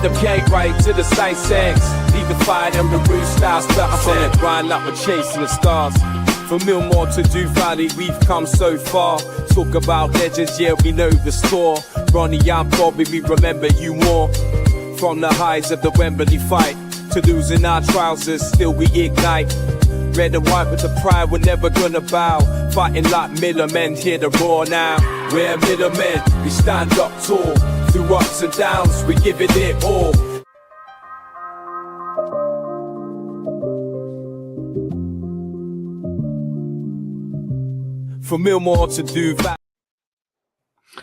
Get the K right to the sight sex. Leave the fire and the roof style stuff. I'm on the grind like we're chasing the stars. From Millmore to Dew Valley, we've come so far. Talk about legends, yeah, we know the score. Ronnie, I'm Bobby, we remember you more. From the highs of the Wembley fight to losing our trousers, still we ignite. Red and white with the pride, we're never gonna bow. Fighting like middlemen, hear the roar now. We're middlemen, we stand up tall. Through ups and downs, we give it all. From Millmore to Dew Valley.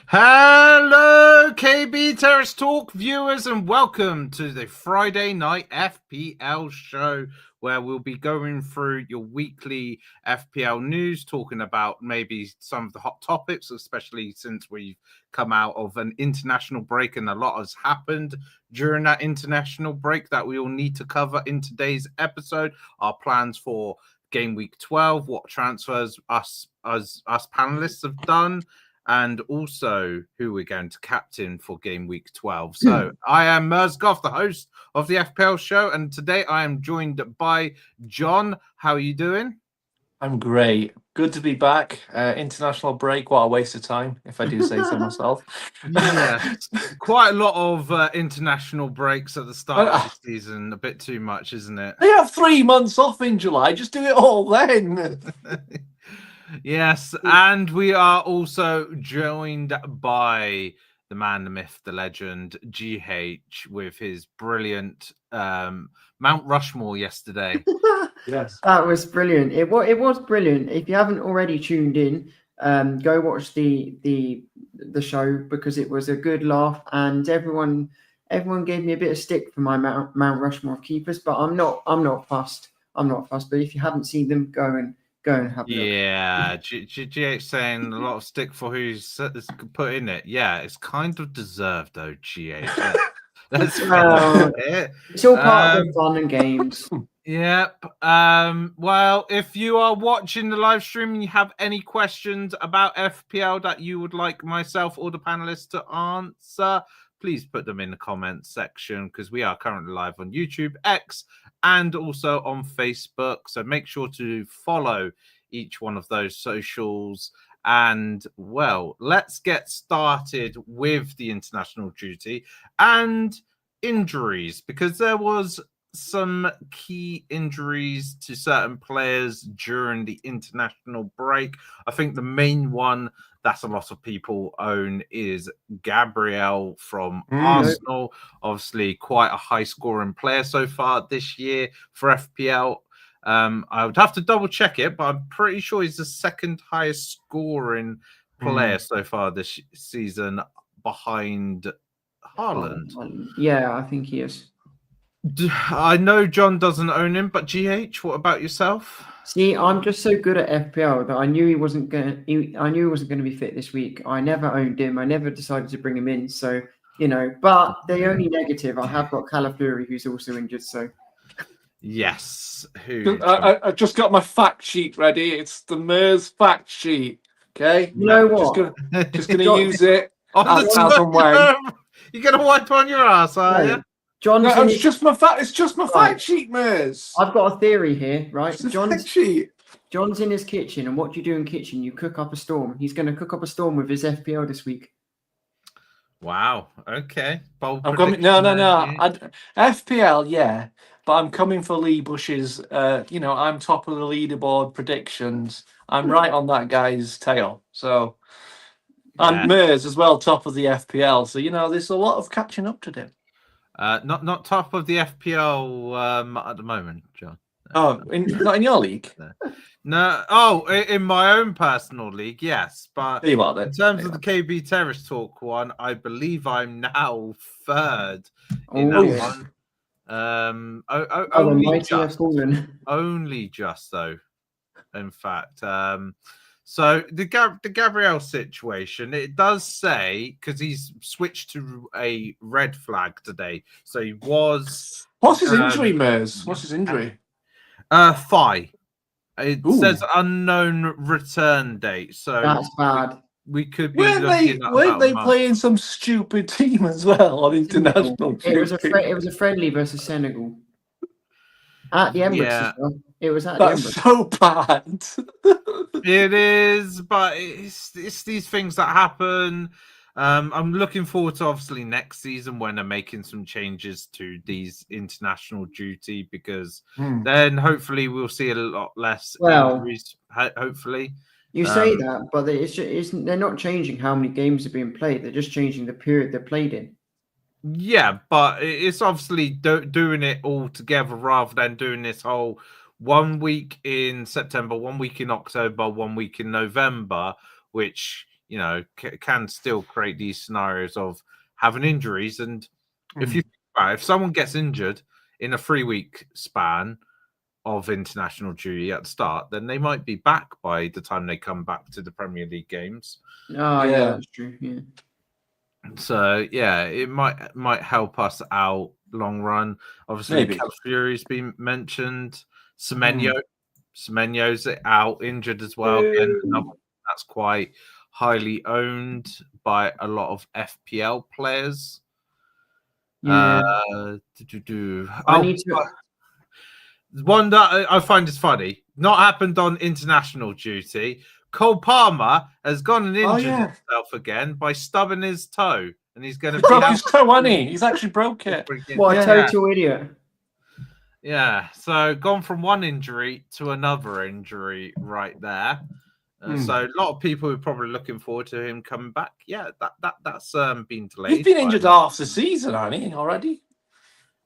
Hello, KB Terrace Talk viewers, and welcome to the Friday night FPL show, where we'll be going through your weekly FPL news, talking about maybe some of the hot topics, especially since we've come out of an international break and a lot has happened during that international break that we all need to cover in today's episode. Our plans for Gameweek 12, what transfers us panelists have done, and also who we're going to captain for Game Week 12. So I am Merzgoff, the host of the FPL show, and today I am joined by John. How are you doing? I'm great. Good to be back. International break. What a waste of time, if I do say so myself. Yeah, quite a lot of international breaks at the start of the season. A bit too much, isn't it? They have 3 months off in July. Just do it all then. Yes, and we are also joined by the man, the myth, the legend, GH, with his brilliant Mount Rushmore yesterday. Yes, that was brilliant. It was brilliant. If you haven't already tuned in, go watch the show, because it was a good laugh, and everyone gave me a bit of stick for my Mount Rushmore of keepers, but I'm not fussed. But if you haven't seen them, go and have a look. Yeah, GH saying a lot of stick for who's put in it. Yeah, it's kind of deserved though, GH. That's it. It's all part of the fun and games. Yep. Well, if you are watching the live stream and you have any questions about FPL that you would like myself or the panelists to answer, please put them in the comments section, because we are currently live on YouTube, X, and also on Facebook. So make sure to follow each one of those socials. And, well, let's get started with the international duty and injuries, because there was some key injuries to certain players during the international break. I think the main one that a lot of people own is Gabriel from Arsenal. Obviously, quite a high-scoring player so far this year for FPL. I would have to double-check it, but I'm pretty sure he's the second highest-scoring player so far this season, behind Haaland. Yeah, I think he is. I know John doesn't own him, but GH, what about yourself? See, I'm just so good at FPL that I knew he wasn't going to be fit this week. I never owned him. I never decided to bring him in. So, but the only negative, I have got Calafiori, who's also injured. So, yes. I just got my fact sheet ready. It's the Mers fact sheet. Okay. You know what? Just gonna use it. You're gonna wipe on your ass, are you? John, it's just my fact. It's just my fact sheet, Mers. I've got a theory here, right? John's in his kitchen, and what do you do in kitchen? You cook up a storm. He's going to cook up a storm with his FPL this week. Wow. Okay. I'm coming. No. FPL, yeah, but I'm coming for Lee Bush's. I'm top of the leaderboard predictions. I'm right on that guy's tail. So, and Mers as well, top of the FPL. So there's a lot of catching up to do. Not top of the FPL at the moment, John. Not in your league. No. Oh, in my own personal league, yes. But in terms of the KB Terrace Talk one, I believe I'm now third in that one. Only just though. In fact, so the Gabriel situation, it does say, because he's switched to a red flag today. So he was. What's his injury, Mers? What's his injury? Thigh. It says unknown return date. So that's bad. we could be looking at weren't about they a month. playing some stupid team as well on international It was duty? it was a friendly versus Senegal at the Emirates Yeah. as well. It was at That's the Emirates. so bad. It is, but it's these things that happen. I'm looking forward to obviously next season when they're making some changes to these international duty, because then hopefully we'll see a lot less injuries. Hopefully, you say that, but they're not changing how many games are being played. They're just changing the period they're played in. yeah, but it's obviously doing it all together rather than doing this whole 1 week in September, 1 week in October, 1 week in November, which, you know, can still create these scenarios of having injuries. And if you think about it, if someone gets injured in a 3-week span of international duty at the start, then they might be back by the time they come back to the Premier League games. Oh, yeah, that's true. Yeah. So yeah, it might help us out long run. Obviously, Cal Fury's been mentioned. Semenyo's out injured as well. Again, that's quite highly owned by a lot of FPL players. Yeah. One that I find is funny, not happened on international duty. Cole Palmer has gone and injured himself again by stubbing his toe, and he's going to broke his toe, hasn't he? He's actually broke it. What a total idiot! Yeah, so gone from one injury to another injury right there. So a lot of people are probably looking forward to him coming back. Yeah, that's been delayed. He's been injured half the season, hasn't he, already?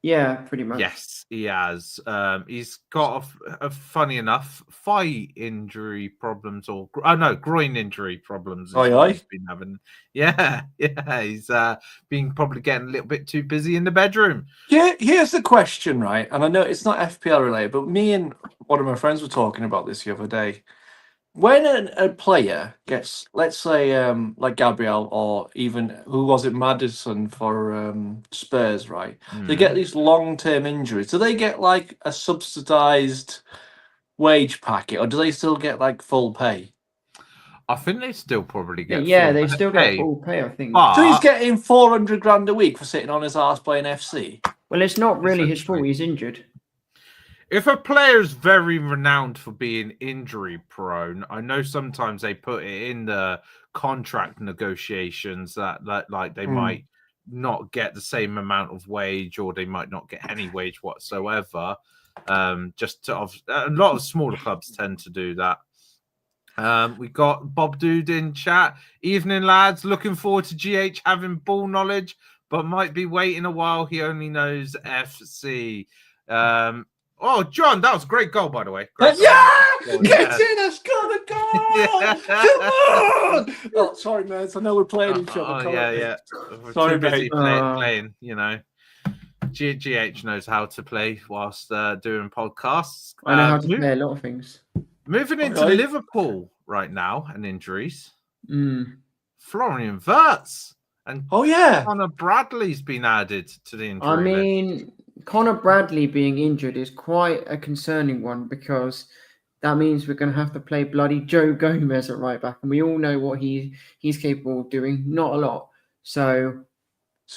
Yeah, pretty much. Yes, he has. He's got a funny enough thigh injury problems, or groin injury problems. He's been having. Yeah, he's been probably getting a little bit too busy in the bedroom. Yeah, here's the question, right? And I know it's not FPL related, but me and one of my friends were talking about this the other day. When a player gets, let's say, like Gabriel, or even who was it, Maddison for Spurs, right? They get these long-term injuries. Do they get like a subsidized wage packet, or do they still get like full pay? I think they still probably get. Yeah, they still get full pay. I think. So he's getting 400 grand a week for sitting on his ass playing FC. Well, it's not really his fault. He's injured. If a player is very renowned for being injury prone, I know sometimes they put it in the contract negotiations that like they might not get the same amount of wage, or they might not get any wage whatsoever. Just to, a lot of smaller clubs tend to do that. We got Bob Dude in chat. Evening, lads. Looking forward to GH having ball knowledge, but might be waiting a while. He only knows FC. Oh, John, that was a great goal, by the way. Get in, has got a goal! Come on! Oh, sorry, man. I know we're playing each other. Yeah. We're sorry, too busy mate. playing, you know. GH knows how to play whilst doing podcasts. I know how to play a lot of things. Moving into Liverpool right now and injuries. Florian Wirtz and Connor Bradley's been added to the injury I mean, Connor Bradley being injured is quite a concerning one, because that means we're going to have to play bloody Joe Gomez at right back, and we all know what he's capable of doing. Not a lot. So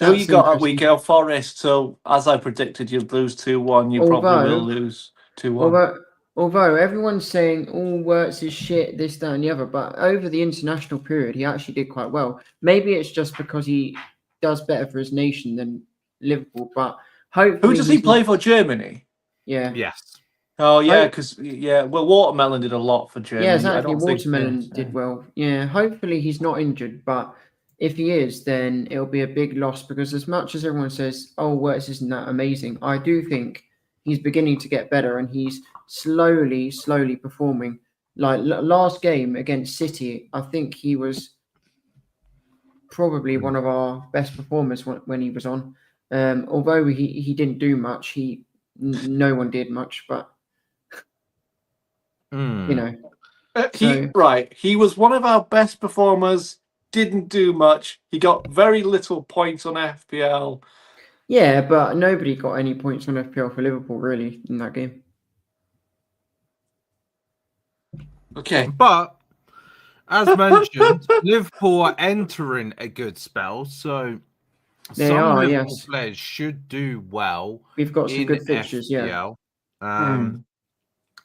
you got a week out, Forest. So as I predicted, you'd lose 2-1. You probably will lose 2-1. Although everyone's saying all Wirtz is shit, this, that, and the other, but over the international period, he actually did quite well. Maybe it's just because he does better for his nation than Liverpool, but hopefully. Who does he play for? Germany? Yeah. Yes. Oh, yeah, because, well, Watermelon did a lot for Germany. Yeah, exactly. Watermelon did well. Yeah, hopefully he's not injured, but if he is, then it'll be a big loss, because as much as everyone says, oh, Wirtz isn't that amazing, I do think he's beginning to get better, and he's slowly performing. Like last game against City, I think he was probably one of our best performers when he was on. Although he didn't do much, no one did much, but you know. He was one of our best performers, didn't do much. He got very little points on FPL. Yeah, but nobody got any points on FPL for Liverpool, really, in that game. Okay. But As mentioned, Liverpool are entering a good spell, so They some are, Liverpool yes. players should do well. We've got some in good fixtures, yeah. FPL.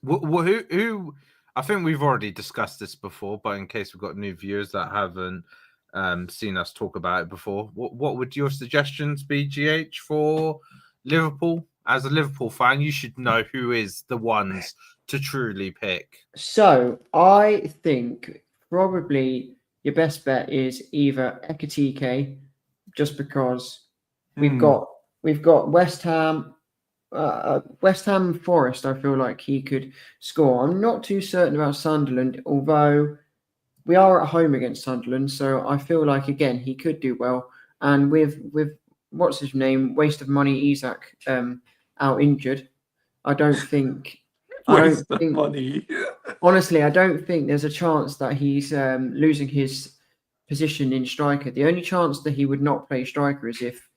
Who? I think we've already discussed this before, but in case we've got new viewers that haven't seen us talk about it before, what would your suggestions be, GH, for Liverpool? As a Liverpool fan, you should know who is the ones to truly pick. So I think probably your best bet is either Ekatike, just because we've got West Ham. West Ham Forest, I feel like he could score. I'm not too certain about Sunderland, although we are at home against Sunderland, so I feel like again he could do well. And with what's his name, waste of money, Isak, out injured, I don't think. Money. Honestly, I don't think there's a chance that he's losing his position in striker. The only chance that he would not play striker is if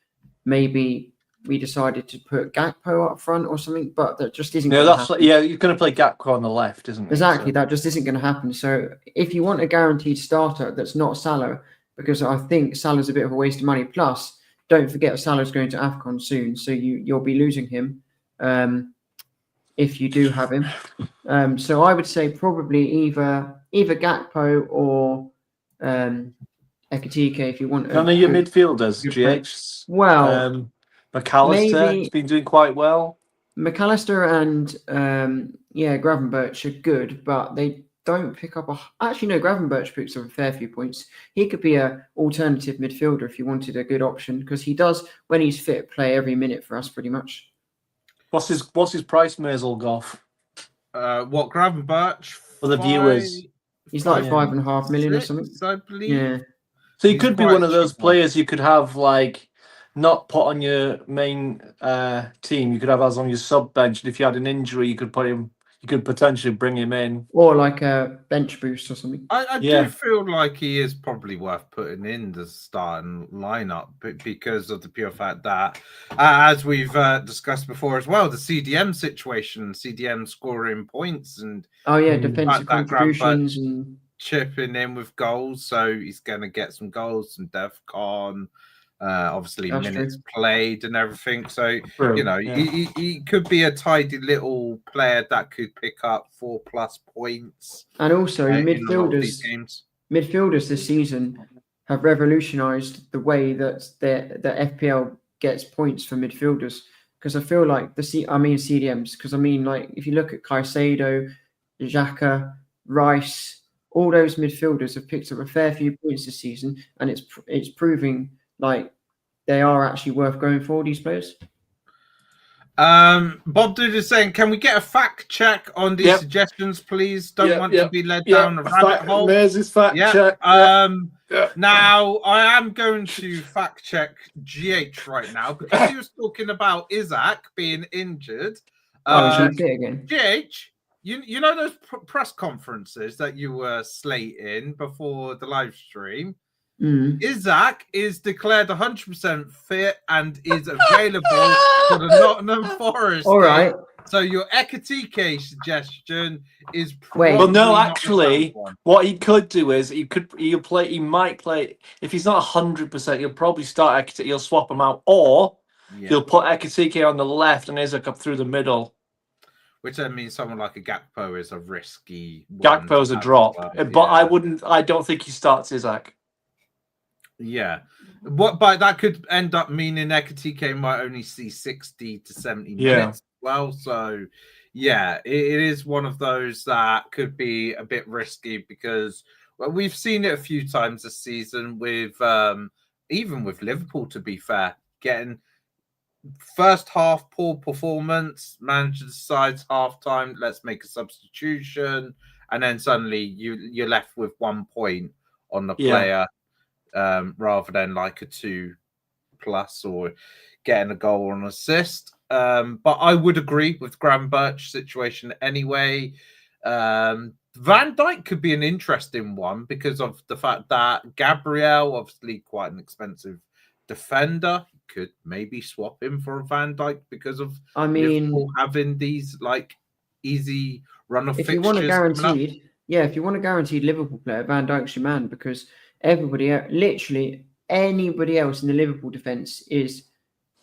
maybe we decided to put Gakpo up front or something, but that just isn't going to happen. You're going to play Gakpo on the left, isn't it? Exactly, that just isn't going to happen. So if you want a guaranteed starter that's not Salah, because I think Salah's a bit of a waste of money. Plus, don't forget Salah's going to AFCON soon, so you'll be losing him if you do have him. So I would say probably either Gakpo or Ekatike if you want. None of your midfielders, GH. Well, McAllister has been doing quite well. McAllister and Gravenberch are good, but they don't pick up Actually, no, Gravenberch picks up a fair few points. He could be a alternative midfielder if you wanted a good option, because he does, when he's fit, play every minute for us pretty much. What's his price, Maisel Goff? What, Gravenberch? For the viewers. He's like 5.5 million or something. I believe. Yeah. So he could be one of those players you could have not put on your main team. You could have as on your sub bench, and if you had an injury, you could put him. You could potentially bring him in, or like a bench boost or something. I do feel like he is probably worth putting in the starting lineup, because of the pure fact that, as we've discussed before as well, the CDM situation, CDM scoring points, and defensive contributions and chipping in with goals, so he's going to get some goals, some DEFCON. Obviously, that's minutes played and everything. So, he could be a tidy little player that could pick up 4+ points. And also, midfielders this season have revolutionized the way that the FPL gets points for midfielders. Because I feel like CDMs. Because if you look at Caicedo, Xhaka, Rice, all those midfielders have picked up a fair few points this season, and it's proving like they are actually worth going for, these players. Bob Dude is saying, can we get a fact check on these suggestions, please? Don't want to be led down a rabbit hole. There's his fact check. Now, I am going to fact check GH right now, because he was talking about Isak being injured. Again. GH, you know those press conferences that you were slating before the live stream? Isak is declared 100% fit and is available for the Nottingham Forest. All right. So your Ekatike suggestion is actually, what he could do is he might play if he's not 100%. He'll probably start Ekatike. He'll swap him out, or he'll put Ekatike on the left and Isak up through the middle. Which then means someone like a Gakpo is a risky. Gakpo's a drop, but I don't think he starts Isak. Yeah, but that could end up meaning Ekatike might only see 60 to 70 minutes as well. So, it is one of those that could be a bit risky, because we've seen it a few times this season with even with Liverpool, to be fair, getting first half poor performance, manager decides half time, let's make a substitution, and then suddenly you're left with 1 point on the player. Rather than like a 2+ or getting a goal or an assist. But I would agree with Gravenberch situation anyway. Van Dijk could be an interesting one because of the fact that Gabriel, obviously quite an expensive defender, could maybe swap him for a Van Dijk because of Liverpool having these easy run of fixtures. If you want a guaranteed, yeah, if you want a guaranteed Liverpool player, Van Dijk's your man, because literally anybody else in the Liverpool defence is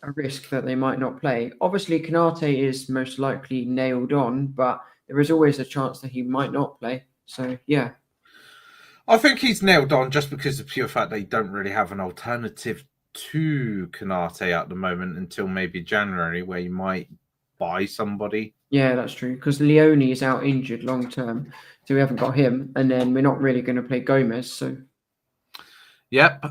a risk that they might not play. Obviously, Kanate is most likely nailed on, but there is always a chance that he might not play. So, yeah. I think he's nailed on just because of the pure fact they don't really have an alternative to Kanate at the moment until maybe January, where you might buy somebody. Yeah, that's true. Because Leone is out injured long term, so we haven't got him, and then we're not really going to play Gomez. So, yep.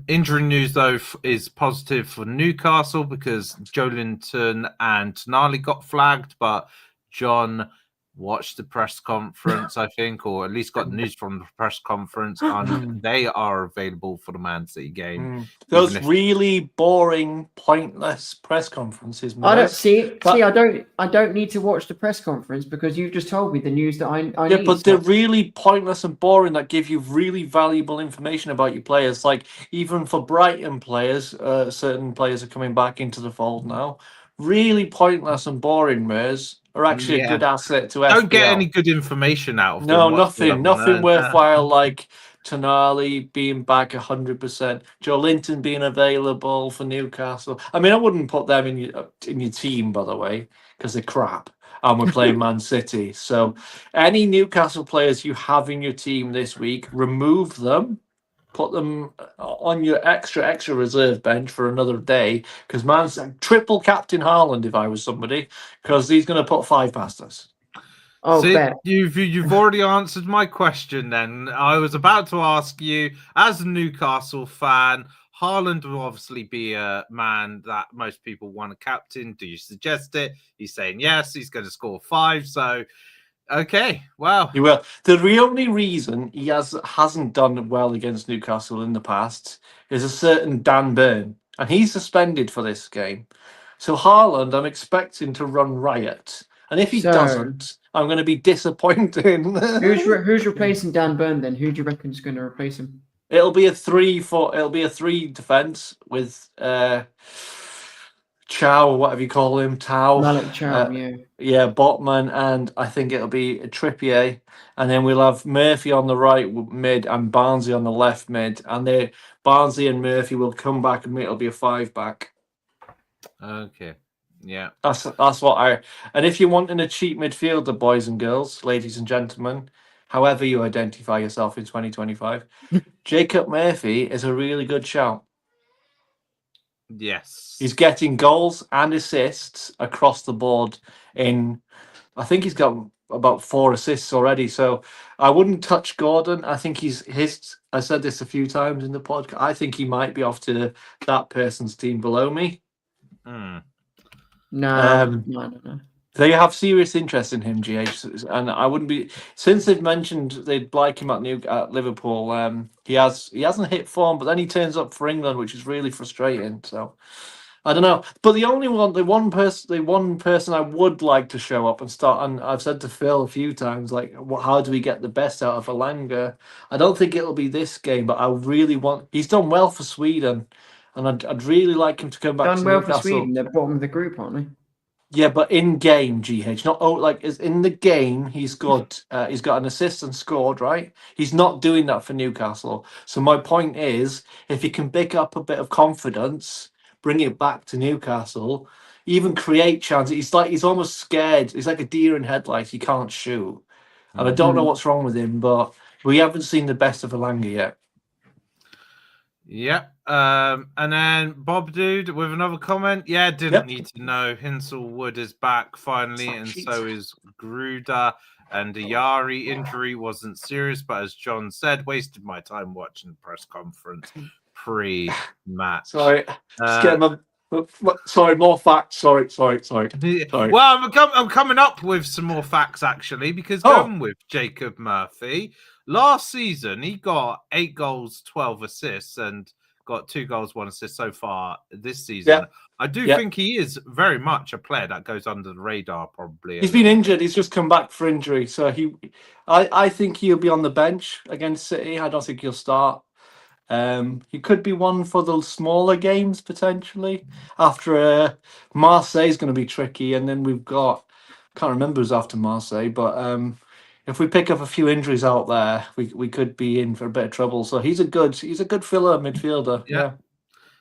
Injury news though is positive for Newcastle because Joelinton and Tonali got flagged, but John watched the press conference, I think, or at least got news from the press conference, and they are available for the Man City game. Those really boring, pointless press conferences. I don't see. I don't need to watch the press conference because you've just told me the news that I need. Yeah, but they're really pointless and boring. That give you really valuable information about your players. Like even for Brighton players, certain players are coming back into the fold now. Really pointless and boring, Mers. Are actually a good asset to FPL. Don't get any good information out of them. No, nothing worthwhile like Tonali being back 100%, Joelinton being available for Newcastle. I mean, I wouldn't put them in your team, by the way, because they're crap, and we're playing Man City. So, any Newcastle players you have in your team this week, remove them. Put them on your extra reserve bench for another day because man's triple captain Haaland if I was somebody because he's going to put 5 past us. Oh, see, you've already answered my question. Then I was about to ask you, as a Newcastle fan, Haaland will obviously be a man that most people want to captain. Do you suggest it? He's saying yes. He's going to score 5. So. Okay, wow. He will. The only reason he hasn't done well against Newcastle in the past is a certain Dan Burn, and he's suspended for this game. So Haaland, I'm expecting to run riot, and if he doesn't, I'm going to be disappointed. Who's replacing Dan Burn then? Who do you reckon is going to replace him? It'll be a 3 defense with Chow, or whatever you call him, Tao. Malik Chow, yeah, Botman, and I think it'll be a Trippier, and then we'll have Murphy on the right mid and Barnsley on the left mid, and Barnsley and Murphy will come back, and it'll be a 5-back. Okay, yeah, that's what And if you're wanting a cheap midfielder, boys and girls, ladies and gentlemen, however you identify yourself in 2025, Jacob Murphy is a really good shout. Yes. He's getting goals and assists across the board I think he's got about 4 assists already. So I wouldn't touch Gordon. I think I said this a few times in the podcast. I think he might be off to that person's team below me. No. They have serious interest in him, GH, and I wouldn't be since they've mentioned they'd like him at Liverpool. He hasn't hit form, but then he turns up for England, which is really frustrating. So I don't know. But the one person I would like to show up and start, and I've said to Phil a few times, like, how do we get the best out of Elanga? I don't think it'll be this game, but I really want. He's done well for Sweden, and I'd really like him to come back. Done well for Sweden. They're bottom of the group, aren't they? Yeah, but in game, GH, not in the game, he's got an assist and scored, right? He's not doing that for Newcastle. So my point is, if he can pick up a bit of confidence, bring it back to Newcastle, even create chances. He's almost scared. He's like a deer in headlights. He can't shoot, and I don't know what's wrong with him, but we haven't seen the best of Elanga yet. Yeah. And then Bob Dude with another comment. Yeah, didn't need to know. Hinselwood is back finally, and so is Gruda. And the Yari injury wasn't serious, but as John said, wasted my time watching the press conference pre-match. Sorry, sorry, more facts. Sorry. Well, I'm coming up with some more facts actually, because going with Jacob Murphy. Last season, he got 8 goals, 12 assists, and got 2 goals, 1 assist so far this season. Yeah. I do think he is very much a player that goes under the radar, probably. He's been injured. He's just come back for injury. So I think he'll be on the bench against City. I don't think he'll start. He could be one for the smaller games, potentially. After Marseille's going to be tricky. And then we've got, can't remember who's after Marseille, but if we pick up a few injuries out there, we could be in for a bit of trouble. So he's a good filler midfielder. Yeah.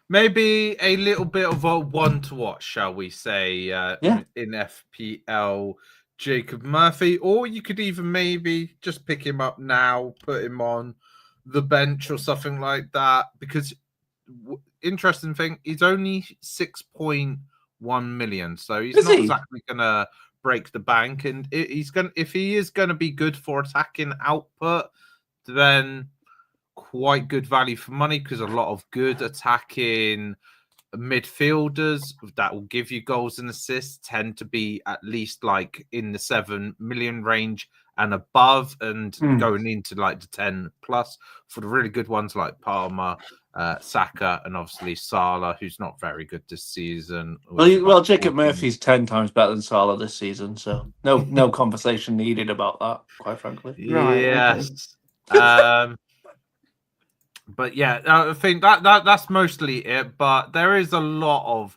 Maybe a little bit of a one to watch, shall we say, in FPL, Jacob Murphy. Or you could even maybe just pick him up now, put him on the bench or something like that. Because, interesting thing, he's only 6.1 million. So he's not exactly going to break the bank. And if he is going to be good for attacking output, then quite good value for money, because a lot of good attacking midfielders that will give you goals and assists tend to be at least like in the 7 million range and above, and going into like the 10 plus for the really good ones like Palmer, Saka, and obviously Salah, who's not very good this season. Well, Jacob Murphy's 10 times better than Salah this season, so no conversation needed about that, quite frankly. Yes. Okay. But yeah, I think that's mostly it. But there is a lot of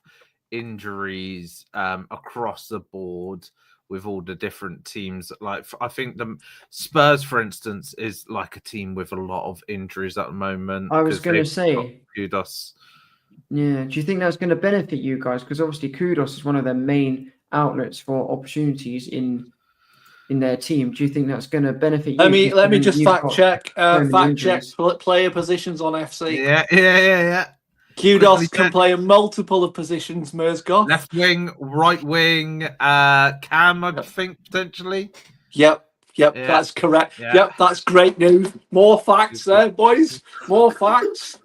injuries across the board with all the different teams. Like, I think the Spurs, for instance, is like a team with a lot of injuries at the moment. I was going to say, Kudos. Yeah, do you think that's going to benefit you guys? Because obviously, Kudos is one of their main outlets for opportunities in their team. Do you think that's going to benefit you? Let me just fact check player positions on FC. Yeah. Kudos can play in multiple of positions, Merzgoff. Left wing, right wing, Cam, I think, potentially. Yep, that's correct. Yeah. Yep, that's great news. More facts there, boys. More facts.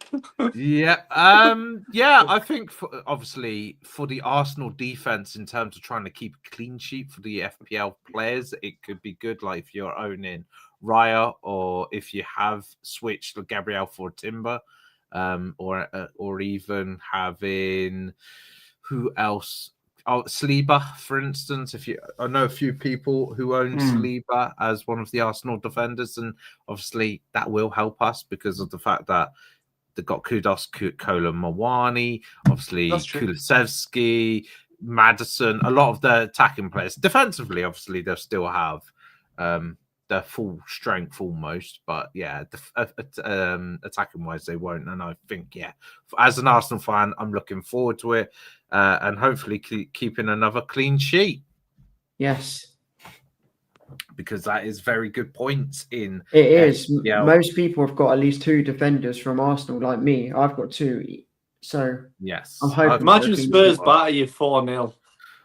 Yeah. I think obviously for the Arsenal defense, in terms of trying to keep a clean sheet for the FPL players, it could be good. Like if you're owning Raya, or if you have switched Gabriel for Timber, or even having who else? Oh, Saliba, for instance. I know a few people who own Saliba as one of the Arsenal defenders, and obviously that will help us because of the fact that they've got Kudos, Kola Mawani, obviously Kulusevski, Maddison, a lot of the attacking players. Defensively, obviously, they'll still have their full strength almost, but yeah, attacking wise, they won't. And I think, as an Arsenal fan, I'm looking forward to it, and hopefully keeping another clean sheet. Yes. Because that is very good points in it is. Most people have got at least 2 defenders from Arsenal, like me. I've got 2. So yes, I'm hoping. Imagine Spurs batter you 4-0.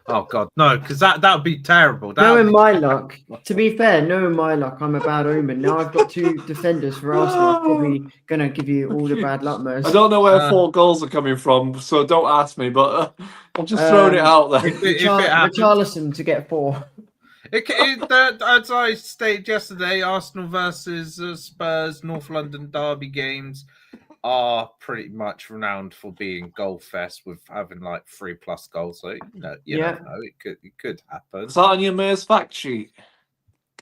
Oh God, no, because that would be terrible. Knowing my luck, to be fair, knowing my luck, I'm a bad omen. Now I've got 2 defenders for Arsenal. I'm probably gonna give you all the bad luck, Mers. I don't know where 4 goals are coming from, so don't ask me. But I'm just throwing it out there. Richarlison to get 4. As I stated yesterday, Arsenal versus Spurs North London derby games are pretty much renowned for being goal fest, with having like 3+ goals. So you never know, it could happen. Is that on your Mers fact sheet?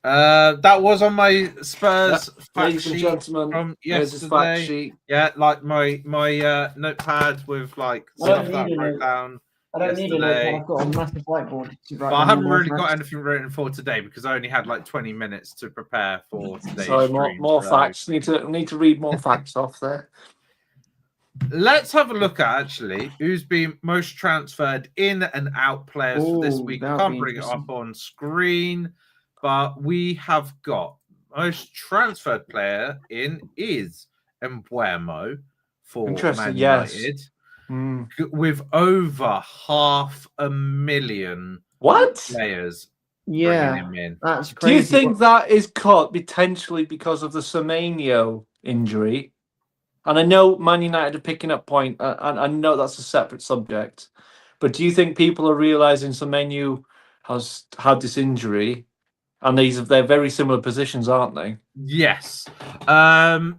That was on my Spurs fact sheet, gentlemen, from yesterday. Fact sheet. Yeah, like my notepad with like stuff that I wrote down. I don't need a notepad. I've got a massive whiteboard to write. But I haven't really got anything written for today because I only had like 20 minutes to prepare for today's stream. More facts. Need to read more facts off there. Let's have a look at actually who's been most transferred in and out players for this week. I can't bring it up on screen, but we have got most transferred player in is Mbeumo for Man United. With over 500,000 players. Him in. That's crazy. Do you think that is caught potentially because of the Semenyo injury? And I know Man United are picking up point, and I know that's a separate subject. But do you think people are realizing Semenyo has had this injury, and they're very similar positions, aren't they? Yes. And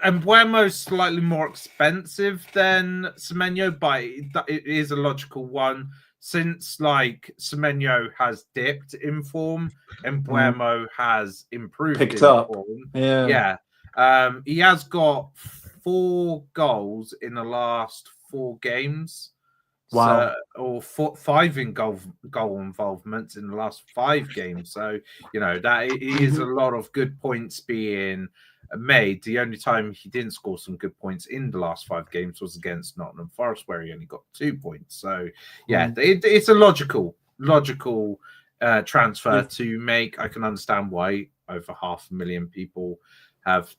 Mbeumo's slightly more expensive than Semenyo, but it is a logical one since like Semenyo has dipped in form and Mbeumo has improved, picked up form. Yeah. He has got 4 goals in the last 4 games Wow. Or 5 in goal involvements in the last 5 games. So, that it is a lot of good points being made. The only time he didn't score some good points in the last 5 games was against Nottingham Forest, where he only got 2 points. So, yeah, it's a logical transfer to make. I can understand why over 500,000 people have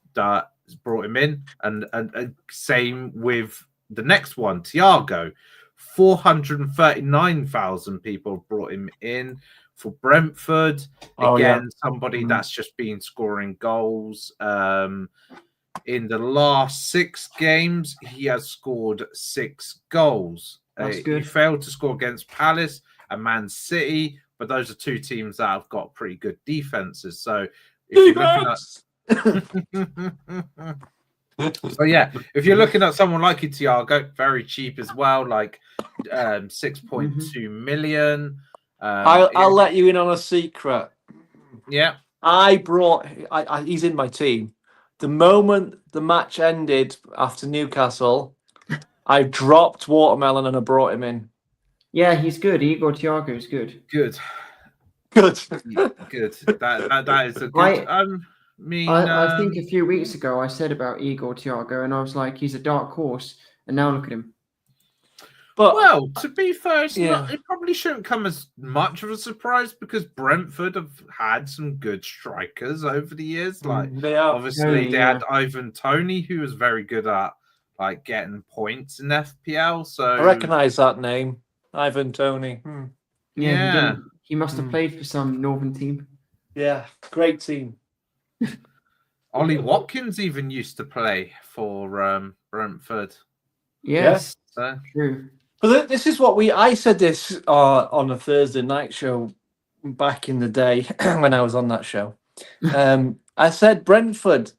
brought him in, and same with the next one, Thiago. 439,000 people brought him in for Brentford. Again, somebody that's just been scoring goals. In the last 6 games, he has scored 6 goals. That's good. He failed to score against Palace and Man City, but those are 2 teams that have got pretty good defenses. So if you're looking at so yeah, if you're looking at someone like Thiago, very cheap as well, like 6.2 million. I'll let you in on a secret. Yeah, he's in my team. The moment the match ended after Newcastle, I dropped Watermelon and I brought him in. Yeah, he's good. Igor Thiago is good. Good. Good. That is a good. I think a few weeks ago I said about Igor Thiago, and I was like, he's a dark horse, and now look at him. But to be fair, it probably shouldn't come as much of a surprise because Brentford have had some good strikers over the years. Like they had Ivan Toney, who was very good at like getting points in FPL. So I recognise that name, Ivan Toney. Yeah, he must have played for some northern team. Yeah, great team. Ollie Watkins even used to play for Brentford. Yes, true. But this is what I said this on a Thursday night show back in the day when I was on that show. I said Brentford,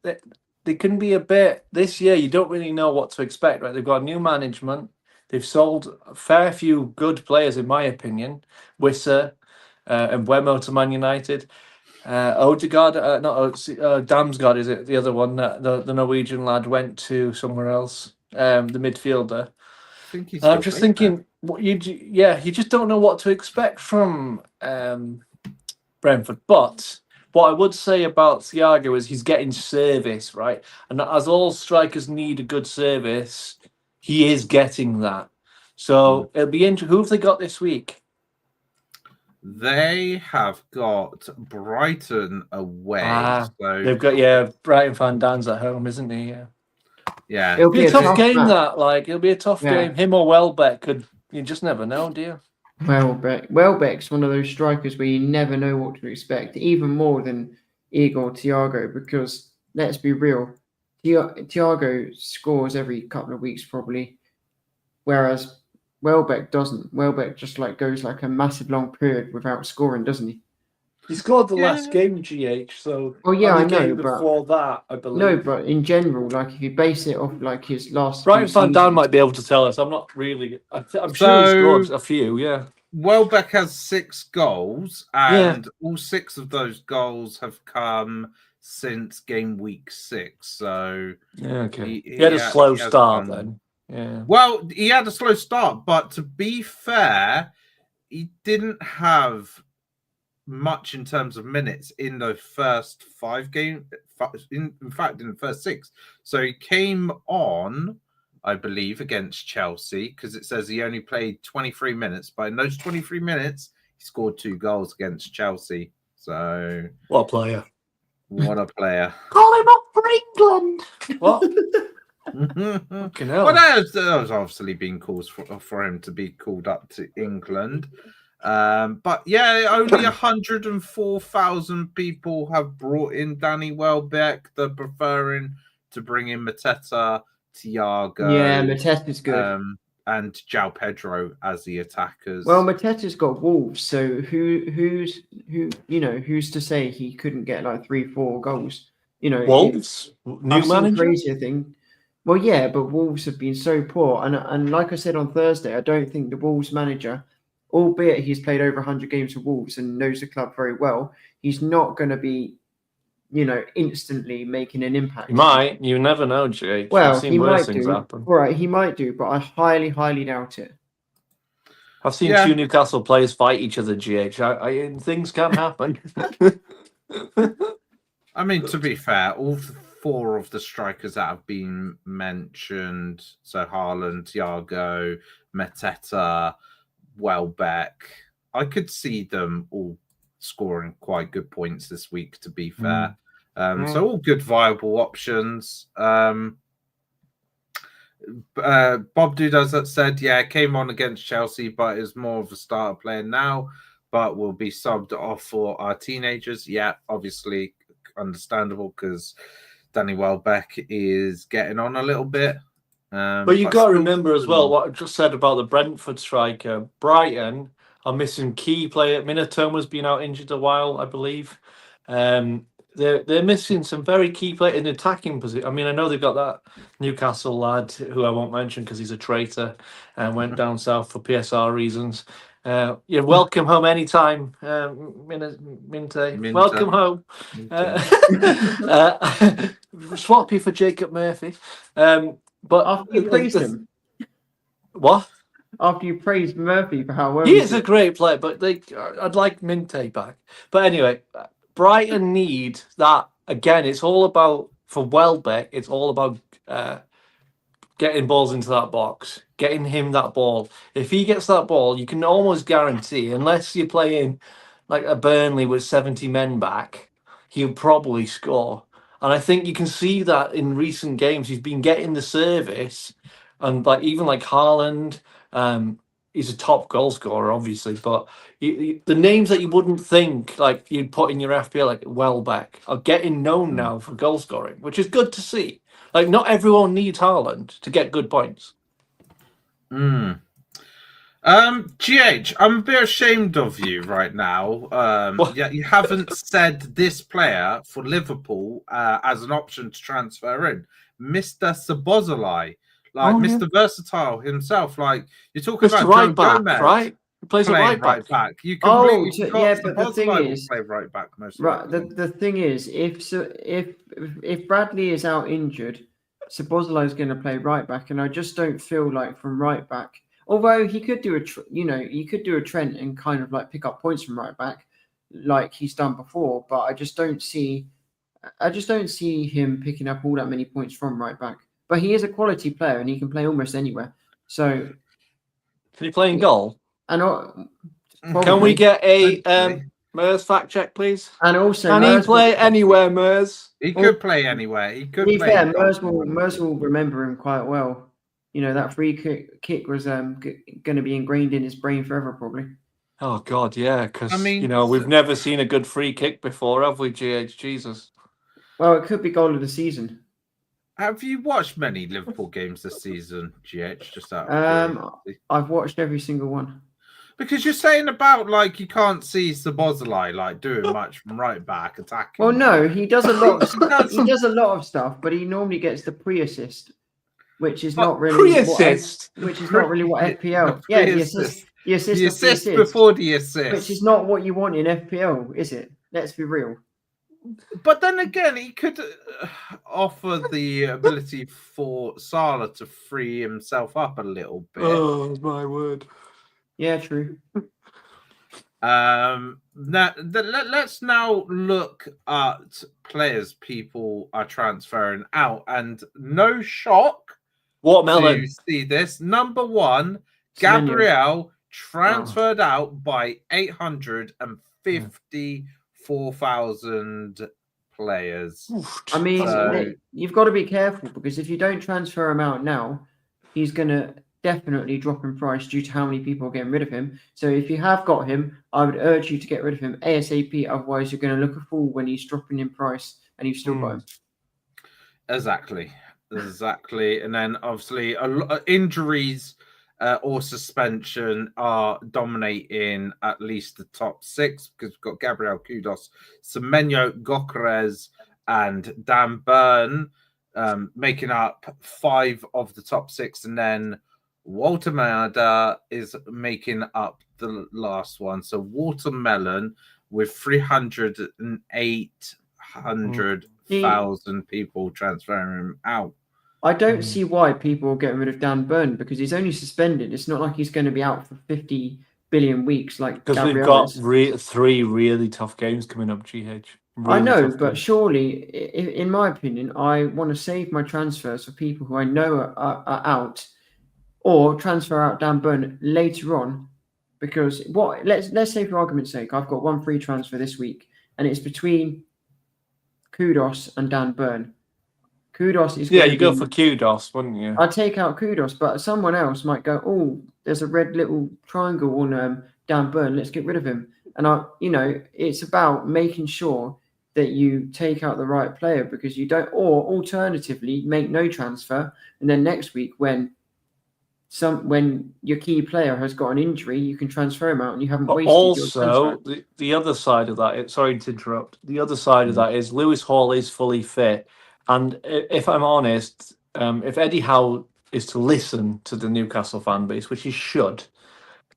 they can be a bit this year. You don't really know what to expect, right? They've got new management. They've sold a fair few good players, in my opinion. Wissa and Wemo to Man United. Odegaard, Damsgaard, is it the other one? The Norwegian lad went to somewhere else. The midfielder. I'm just thinking, you just don't know what to expect from Brentford. But what I would say about Thiago is he's getting service, right? And as all strikers need a good service, he is getting that. So it'll be interesting. Who have they got this week? They have got Brighton away. So they've got Brighton Van Dan's at home, isn't he? Yeah. It'll be a tough game. It'll be a tough game. Him or Welbeck you just never know, do you? Welbeck's one of those strikers where you never know what to expect, even more than Igor Thiago, because let's be real, Thiago scores every couple of weeks probably, whereas Welbeck doesn't. Welbeck just goes a massive long period without scoring, doesn't he? He scored the last game, GH. So I know. Before that, I believe. No, but in general, if you base it off his last. Brighton Van Dan might be able to tell us. I'm not really. I'm sure he scored a few. Yeah. Welbeck has 6 goals, and all 6 of those goals have come since game week 6. So okay. He had a slow start then. Yeah. Well, he had a slow start, but to be fair, he didn't have much in terms of minutes in the first 5 games. In fact, in the first 6. So he came on, I believe, against Chelsea because it says he only played 23 minutes. But in those 23 minutes, he scored 2 goals against Chelsea. So what a player! What a player! Call him up for England. What? Well, that was obviously been calls for him to be called up to England. But only 104,000 people have brought in Danny Welbeck. They're preferring to bring in Mateta, Thiago. Yeah, Mateta's good. And João Pedro as the attackers. Well, Mateta's got Wolves, so who's to say he couldn't get 3-4 goals? Wolves, new manager. Crazier thing. Well, yeah, but Wolves have been so poor, and like I said on Thursday, I don't think the Wolves manager, albeit he's played over 100 games for Wolves and knows the club very well, he's not going to be, instantly making an impact. He might. You never know, Jake. Well, he might do. Happen. All right, he might do, but I highly, highly doubt it. I've seen two Newcastle players fight each other, GH. Things can happen. I mean, to be fair, all 4 of the strikers that have been mentioned, so Haaland, Thiago, Mateta, Welbeck, I could see them all scoring quite good points this week, to be fair. So all good viable options. Bob Dudas that said, came on against Chelsea, but is more of a starter player now, but will be subbed off for our teenagers. Yeah, obviously understandable because Danny Welbeck is getting on a little bit. But you've got to remember as well what I just said about the Brentford striker. Brighton are missing key player. Minatoma's been out injured a while, I believe. They're missing some very key players in attacking position. I mean, I know they've got that Newcastle lad who I won't mention because he's a traitor and went down south for PSR reasons. You're welcome home anytime, Minte. Welcome home. Swap you for Jacob Murphy. But after you praised him, what? After you praised Murphy for how well he is a great player, but I'd like Minte back. But anyway, Brighton need that again. It's all about for Welbeck. It's all about getting balls into that box, getting him that ball. If he gets that ball, you can almost guarantee, unless you're playing like a Burnley with 70 men back, he'll probably score. And I think you can see that in recent games. He's been getting the service, and even like Haaland, he's a top goal scorer, obviously. But the names that you wouldn't think like you'd put in your FPL, like Welbeck, are getting known now for goal scoring, which is good to see. Like, not everyone needs Haaland to get good points. GH, I'm a bit ashamed of you right now. You haven't said this player for Liverpool as an option to transfer in, Mr. Szoboszlai, Mr. Versatile himself. Like, you're talking about right back, right? He plays a right back. You completely but the thing is, play right back most right. The thing is, if Bradley is out injured, Szoboszlai is going to play right back, and I just don't feel like from right back. Although he could do you could do a Trent and kind of like pick up points from right back, like he's done before. But I just don't see him picking up all that many points from right back. But he is a quality player and he can play almost anywhere. So can he play in goal? And can we get a Mers fact check, please? And also, can he play anywhere, Mers? He could play anywhere. He could. To be fair, Mers will remember him quite well. You know, that free kick was going to be ingrained in his brain forever, probably. Oh, God, yeah, because, we've never seen a good free kick before, have we, GH? Jesus. Well, it could be goal of the season. Have you watched many Liverpool games this season, GH? Just out of I've watched every single one. Because you're saying about, you can't see Szoboszlai, doing much from right back, attacking. Well, no, he does a lot of stuff. He does a lot of stuff, but he normally gets the pre-assist. Which is not really pre-assist. Which is not really what FPL. Yeah, the assist before the assist. Which is not what you want in FPL, is it? Let's be real. But then again, he could offer the ability for Salah to free himself up a little bit. Oh my word! Yeah, true. Let's now look at players people are transferring out, and no shock. Watermelon. To see this. Number 1, Gabriel transferred out by 854,000 players. I mean, you've got to be careful because if you don't transfer him out now, he's going to definitely drop in price due to how many people are getting rid of him. So if you have got him, I would urge you to get rid of him ASAP. Otherwise, you're going to look a fool when he's dropping in price and you've still got him. Exactly. And then obviously injuries or suspension are dominating at least the top 6 because we've got Gabriel Kudos, Semenyo, Gokeres, and Dan Burn making up 5 of the top 6, and then Walter Maada is making up the last one. So Watermelon with 308,000 people transferring him out. I don't see why people are getting rid of Dan Burn because he's only suspended. It's not like he's going to be out for 50 billion weeks like Because we've Gabriel got is. 3 really tough games coming up, GH. I Really know, tough but games. surely, in my opinion, I want to save my transfers for people who I know are out, or transfer out Dan Burn later on. Because let's say for argument's sake, I've got one free transfer this week, and it's between Kudos and Dan Burn. Kudos is Yeah, going you to go be. for Kudos, wouldn't you? I'd take out Kudos, but someone else might go, oh, there's a red little triangle on Dan Burn. Let's get rid of him. And it's about making sure that you take out the right player because you don't, or alternatively, make no transfer. And then next week, when your key player has got an injury, you can transfer him out and you haven't But wasted your transfer. also, the other side of that, sorry to interrupt, the other side of that is Lewis Hall is fully fit. And if I'm honest, if Eddie Howe is to listen to the Newcastle fan base, which he should,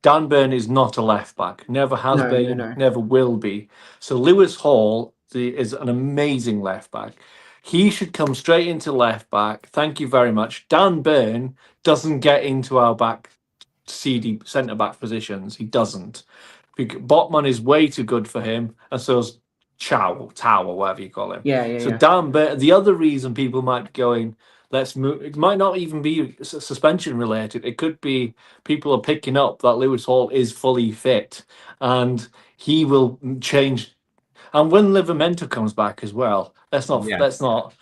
Dan Burn is not a left back, never has been, No. never will be. So Lewis Hall is an amazing left back. He should come straight into left back. Thank you very much. Dan Burn doesn't get into our back CD centre back positions. He doesn't. Botman is way too good for him, and so's Tower, whatever you call him. Yeah. So Dan Burn. The other reason people might be going, let's move. It might not even be suspension related. It could be people are picking up that Lewis Hall is fully fit, and he will change. And when Livramento comes back as well, let's not.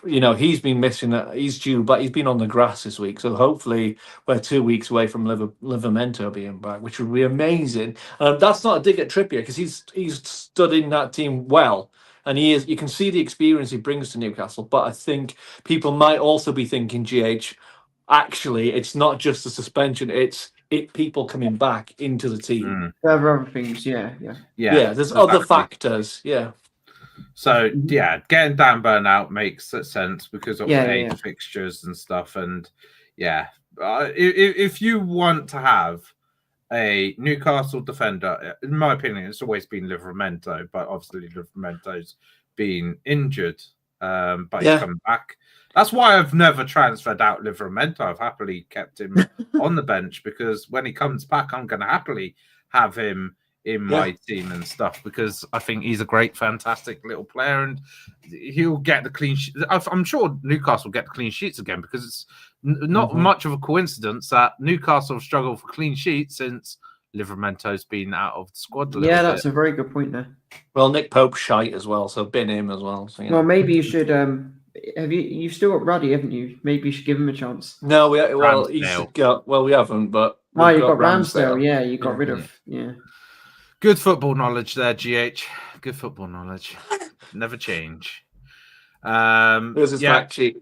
He's been missing. He's due, but he's been on the grass this week. So hopefully, we're 2 weeks away from Livramento being back, which would be amazing. That's not a dig at Trippier because he's stood in that team well, and he is. You can see the experience he brings to Newcastle. But I think people might also be thinking, GH, actually, it's not just a suspension. It's people coming back into the team. There are other things. Yeah. There's other factors. Yeah. So getting Dan Burn out makes sense because of fixtures and stuff. And if you want to have a Newcastle defender, in my opinion, it's always been Livramento, but obviously Livramento's been injured, but he's come back. That's why I've never transferred out Livramento. I've happily kept him on the bench because when he comes back, I'm going to happily have him in my team and stuff because I think he's a great, fantastic little player and he'll get the clean sheet. I'm sure Newcastle will get the clean sheets again because it's not much of a coincidence that Newcastle have struggled for clean sheets since Livramento's been out of the squad. That's a very good point there. Well, Nick Pope's shite as well, so bin him as well. So, Well, maybe you should. You've still got Ruddy, haven't you? Maybe you should give him a chance. No, we haven't, but you got Ramsdale. Yeah, you got rid of. Yeah. Good football knowledge there, GH. Good football knowledge. Never change. There's his fact sheet.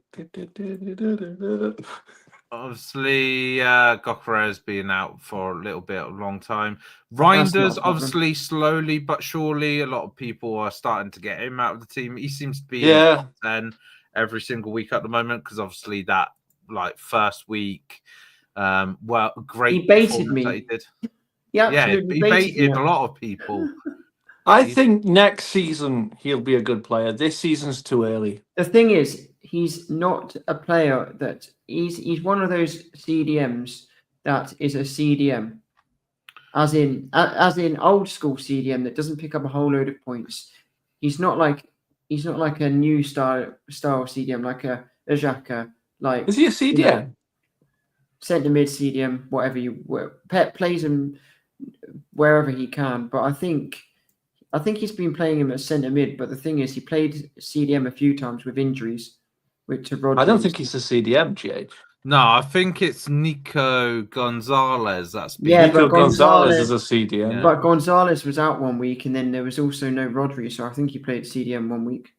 Obviously, Gokura's been out for a long time. Reinders, obviously, slowly but surely, a lot of people are starting to get him out of the team. He seems to be in every single week at the moment because obviously that first week, great. He baited me. That he did. He baited a lot of people. I think next season he'll be a good player. This season's too early. The thing is, he's not a player that he's one of those CDMs that is a CDM, as in old school CDM that doesn't pick up a whole load of points. He's not like a new style CDM like a Xhaka. Like, is he a CDM? Centre mid CDM, Pep plays him wherever he can, but I think he's been playing him at centre mid. But the thing is, he played CDM a few times with injuries. I don't think he's a CDM, GH. No, I think it's Nico Gonzalez. Nico Gonzalez is a CDM. But Gonzalez was out 1 week, and then there was also no Rodri, so I think he played CDM 1 week.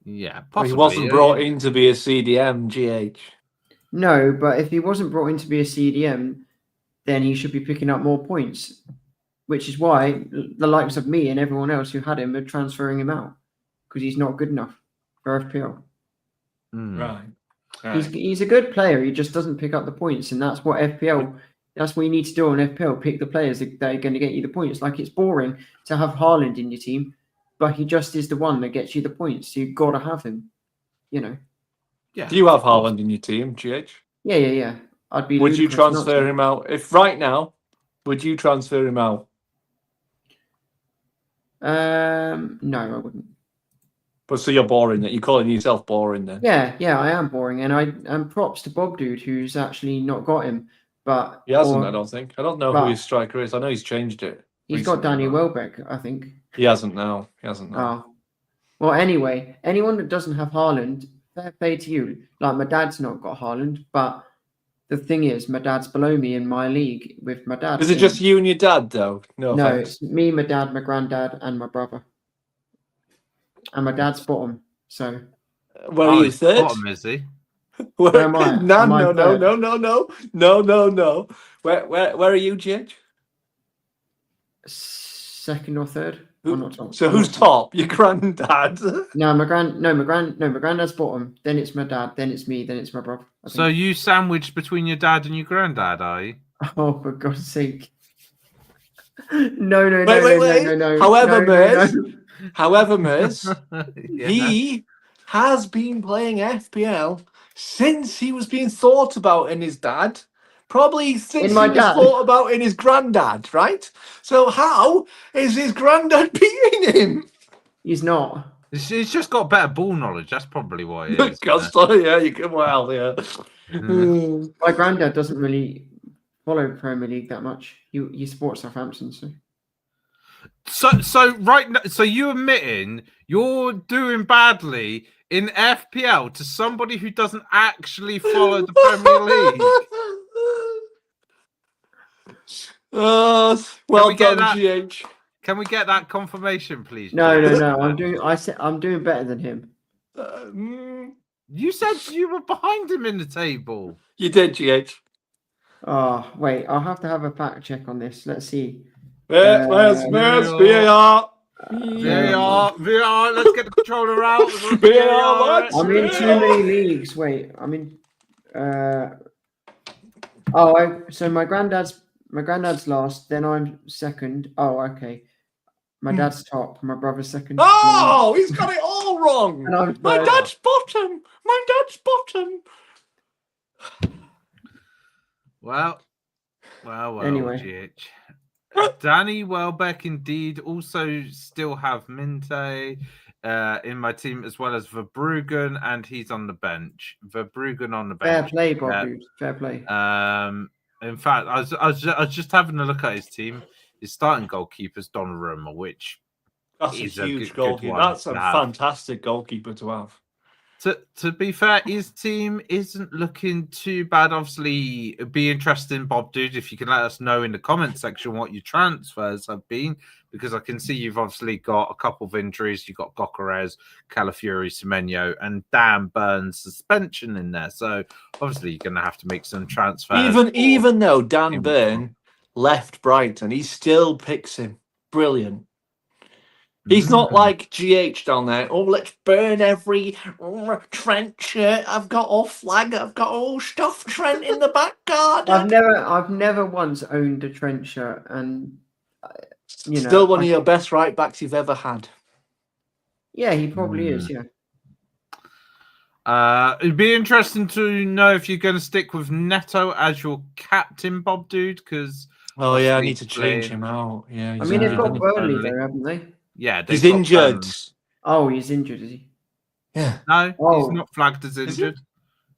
Yeah, possibly. He wasn't brought in to be a CDM, GH. No, but if he wasn't brought in to be a CDM, then he should be picking up more points, which is why the likes of me and everyone else who had him are transferring him out because he's not good enough for FPL. Right. He's a good player. He just doesn't pick up the points, and that's what you need to do on FPL. Pick the players that are going to get you the points. Like, it's boring to have Haaland in your team, but he just is the one that gets you the points. So you've got to have him. Yeah. Do you have Haaland in your team, GH? Yeah. I'd be. Would you ludicrous not transfer to. him out? If right now, would you transfer him out? No, I wouldn't. But so you're boring. That you're calling yourself boring then? Yeah, I am boring, and props to Bob Dude who's actually not got him, but He hasn't. I don't think. I don't know who but- his striker is. I know he's changed it. he's got recently, Danny but Welbeck, I think. He hasn't now. He hasn't now. Oh, well. Anyway, anyone that doesn't have Haaland, fair play to you. Like my dad's not got Haaland, but the thing is, my dad's below me in my league with my dad. Is it just you and your dad though? No, No, offense. it's me, my dad, my granddad, and my brother. And my dad's bottom. So Where are you he's third? Bottom, is he? Where am I? No, Am I no. third? Where are you, GH? second or third. Who- I'm not top. So I'm who's not top? Your granddad. No, my granddad's bottom. Then it's my dad. Then it's me. Then it's my brother. I So think. you sandwiched between your dad and your granddad, are you? Oh, for God's sake! No. Wait. However, Mers, However, Mers, Yeah. he has been playing FPL since he was being thought about in his dad. Probably since In my he was dad. thought about in his granddad, right? So how is his granddad beating him? He's not. He's just got better ball knowledge. That's probably what it is. Yeah, you can yeah. My granddad doesn't really follow Premier League that much. He supports Southampton, so. So right now, so you admitting you're doing badly in FPL to somebody who doesn't actually follow the Premier League. Well we get done, that? GH. Can we get that confirmation, please? No. James? I'm doing better than him. You said you were behind him in the table. You did, GH. Oh, wait. I'll have to have a fact check on this. Let's see. Where's VAR? VAR, let's get the controller out. VAR, I'm in too many leagues. Wait, I'm in. So my granddad's last. Then I'm second. Oh, okay. My dad's top. My brother's second. Oh, he's got it all wrong. And I'm My third. dad's bottom. My dad's bottom. Well. Anyway. GH. Danny Welbeck indeed also still have Minte in my team as well as Verbruggen, and he's on the bench. Verbruggen on the Fair bench. play, Bob. Dude. Fair play. In fact, I was just having a look at his team. His starting goalkeeper's Donnarumma, which That's is a huge good goalkeeper. one That's a to have. fantastic goalkeeper to have. To be fair, his team isn't looking too bad. Obviously, it'd be interesting, Bob Dude, if you can let us know in the comment section what your transfers have been, because I can see you've obviously got a couple of injuries. You've got Gokares, Calafiori, Semenyo, and Dan Burns suspension in there. So obviously, you're going to have to make some transfers. Even though Dan Burn left Brighton, he still picks him. Brilliant. He's not like GH down there. Oh, let's burn every Trent shirt I've got off flag. I've got all stuff Trent in the back garden. I've never once owned a Trent shirt, and Still one of your best right backs you've ever had. Yeah, he probably is. Yeah. It'd be interesting to know if you're going to stick with Neto as your captain, Bob Dude, because I need to change him out. Yeah, I mean, they've got Burnley though, haven't they? Yeah, he's injured. Oh, he's injured, is he? Yeah. No, he's not flagged as injured.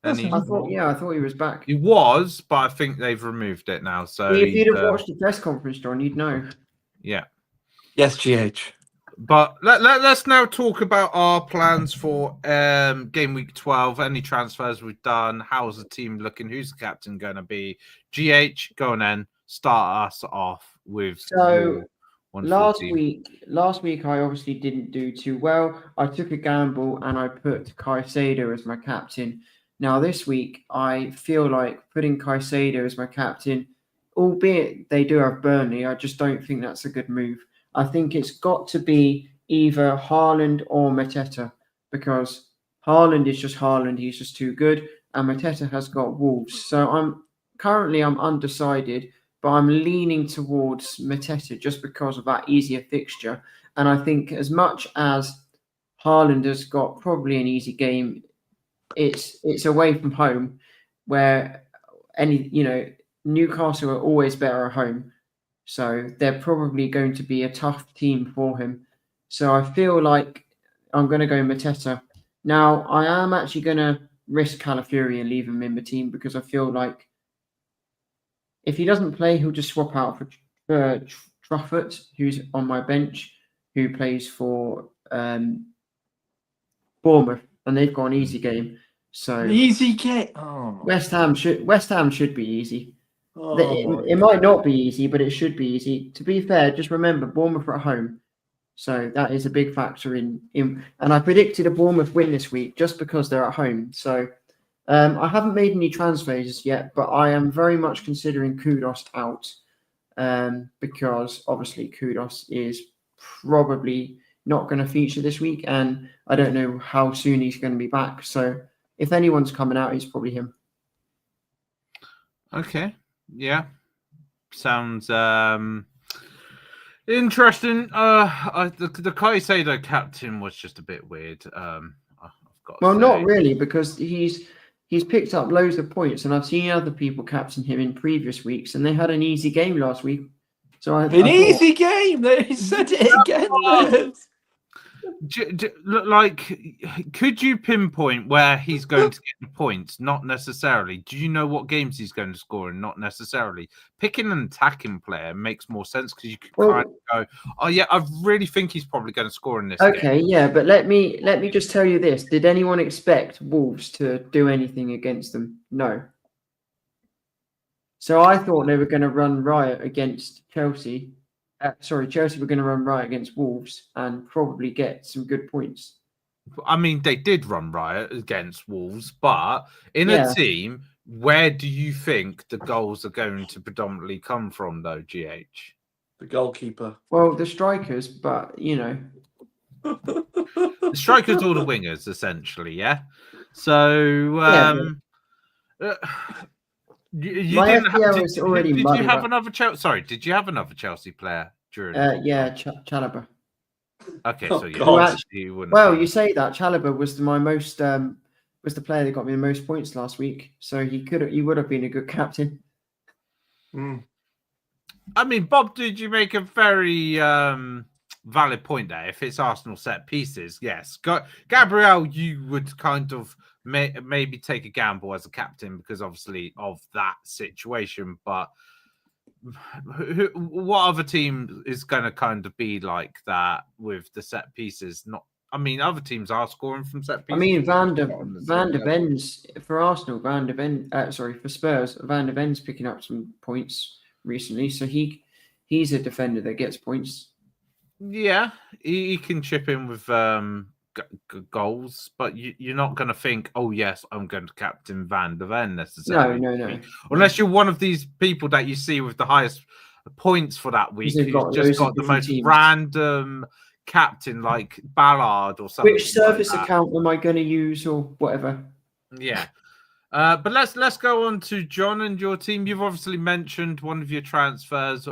I thought he was back. He was, but I think they've removed it now. So if you'd have watched the press conference, John, you'd know. Yeah. Yes, GH. But let's now talk about our plans for game week 12. Any transfers we've done? How's the team looking? Who's the captain going to be? GH, go on then. Start us off with. So last week I obviously didn't do too well. I took a gamble and I put Caicedo as my captain. Now this week I feel like putting Caicedo as my captain, albeit they do have Burnley, I just don't think that's a good move. I think it's got to be either Haaland or Mateta, because Haaland is just Haaland. He's just too good. And Mateta has got Wolves. So I'm undecided, but I'm leaning towards Mateta just because of that easier fixture. And I think as much as Haaland has got probably an easy game it's away from home, where Newcastle are always better at home, so they're probably going to be a tough team for him. So I feel like I'm going to go Mateta. Now I am actually going to risk Calafiori and leave him in the team because I feel like if he doesn't play, he'll just swap out for Truffert, who's on my bench, who plays for Bournemouth, and they've got an easy game. So Easy game. Oh. West Ham should be easy. Oh, It might not be easy, but it should be easy. To be fair, just remember Bournemouth are at home, so that is a big factor in. And I predicted a Bournemouth win this week just because they're at home. So I haven't made any transfers yet, but I am very much considering Kudus out because obviously Kudus is probably not going to feature this week, and I don't know how soon he's going to be back. So if anyone's coming out, it's probably him. Okay. Yeah. Sounds interesting. The Caicedo captain was just a bit weird. I've got to say. Not really, because he's picked up loads of points, and I've seen other people captain him in previous weeks, and they had an easy game last week. So easy game. They said it again. Like, could you pinpoint where he's going to get the points? Not necessarily. Do you know what games he's going to score and not necessarily? Picking an attacking player makes more sense because you can kind of go, oh yeah, I really think he's probably going to score in this game. Okay, yeah, but let me just tell you this. Did anyone expect Wolves to do anything against them? No. So I thought they were going to run riot against Chelsea. Chelsea were going to run riot against Wolves and probably get some good points. I mean, they did run riot against Wolves, but in a team, where do you think the goals are going to predominantly come from, though, GH? The goalkeeper. Well, the strikers, but, The strikers or the wingers, essentially, yeah? So, did you have another Chelsea? Sorry, did you have another Chelsea player during? Chalobah. Okay, so you wouldn't. Well, you say that Chalobah was was the player that got me the most points last week, so he would have been a good captain. I mean, Bob, did you make a very valid point there? If it's Arsenal set pieces, yes, Gabriel, you would kind of maybe take a gamble as a captain because obviously of that situation, but what other team is going to kind of be like that with the set pieces? Other teams are scoring from set pieces. I mean, Van der Ven's for Arsenal, for Spurs, Van der Ven's picking up some points recently, so he's a defender that gets points. Yeah, he can chip in with goals, but you're not going to think, oh yes, I'm going to captain Van der Ven necessarily. No. Unless you're one of these people that you see with the highest points for that week, who's just got the most random captain like Ballard or something. Which service account am I going to use or whatever? Yeah. But let's go on to John and your team. You've obviously mentioned one of your transfers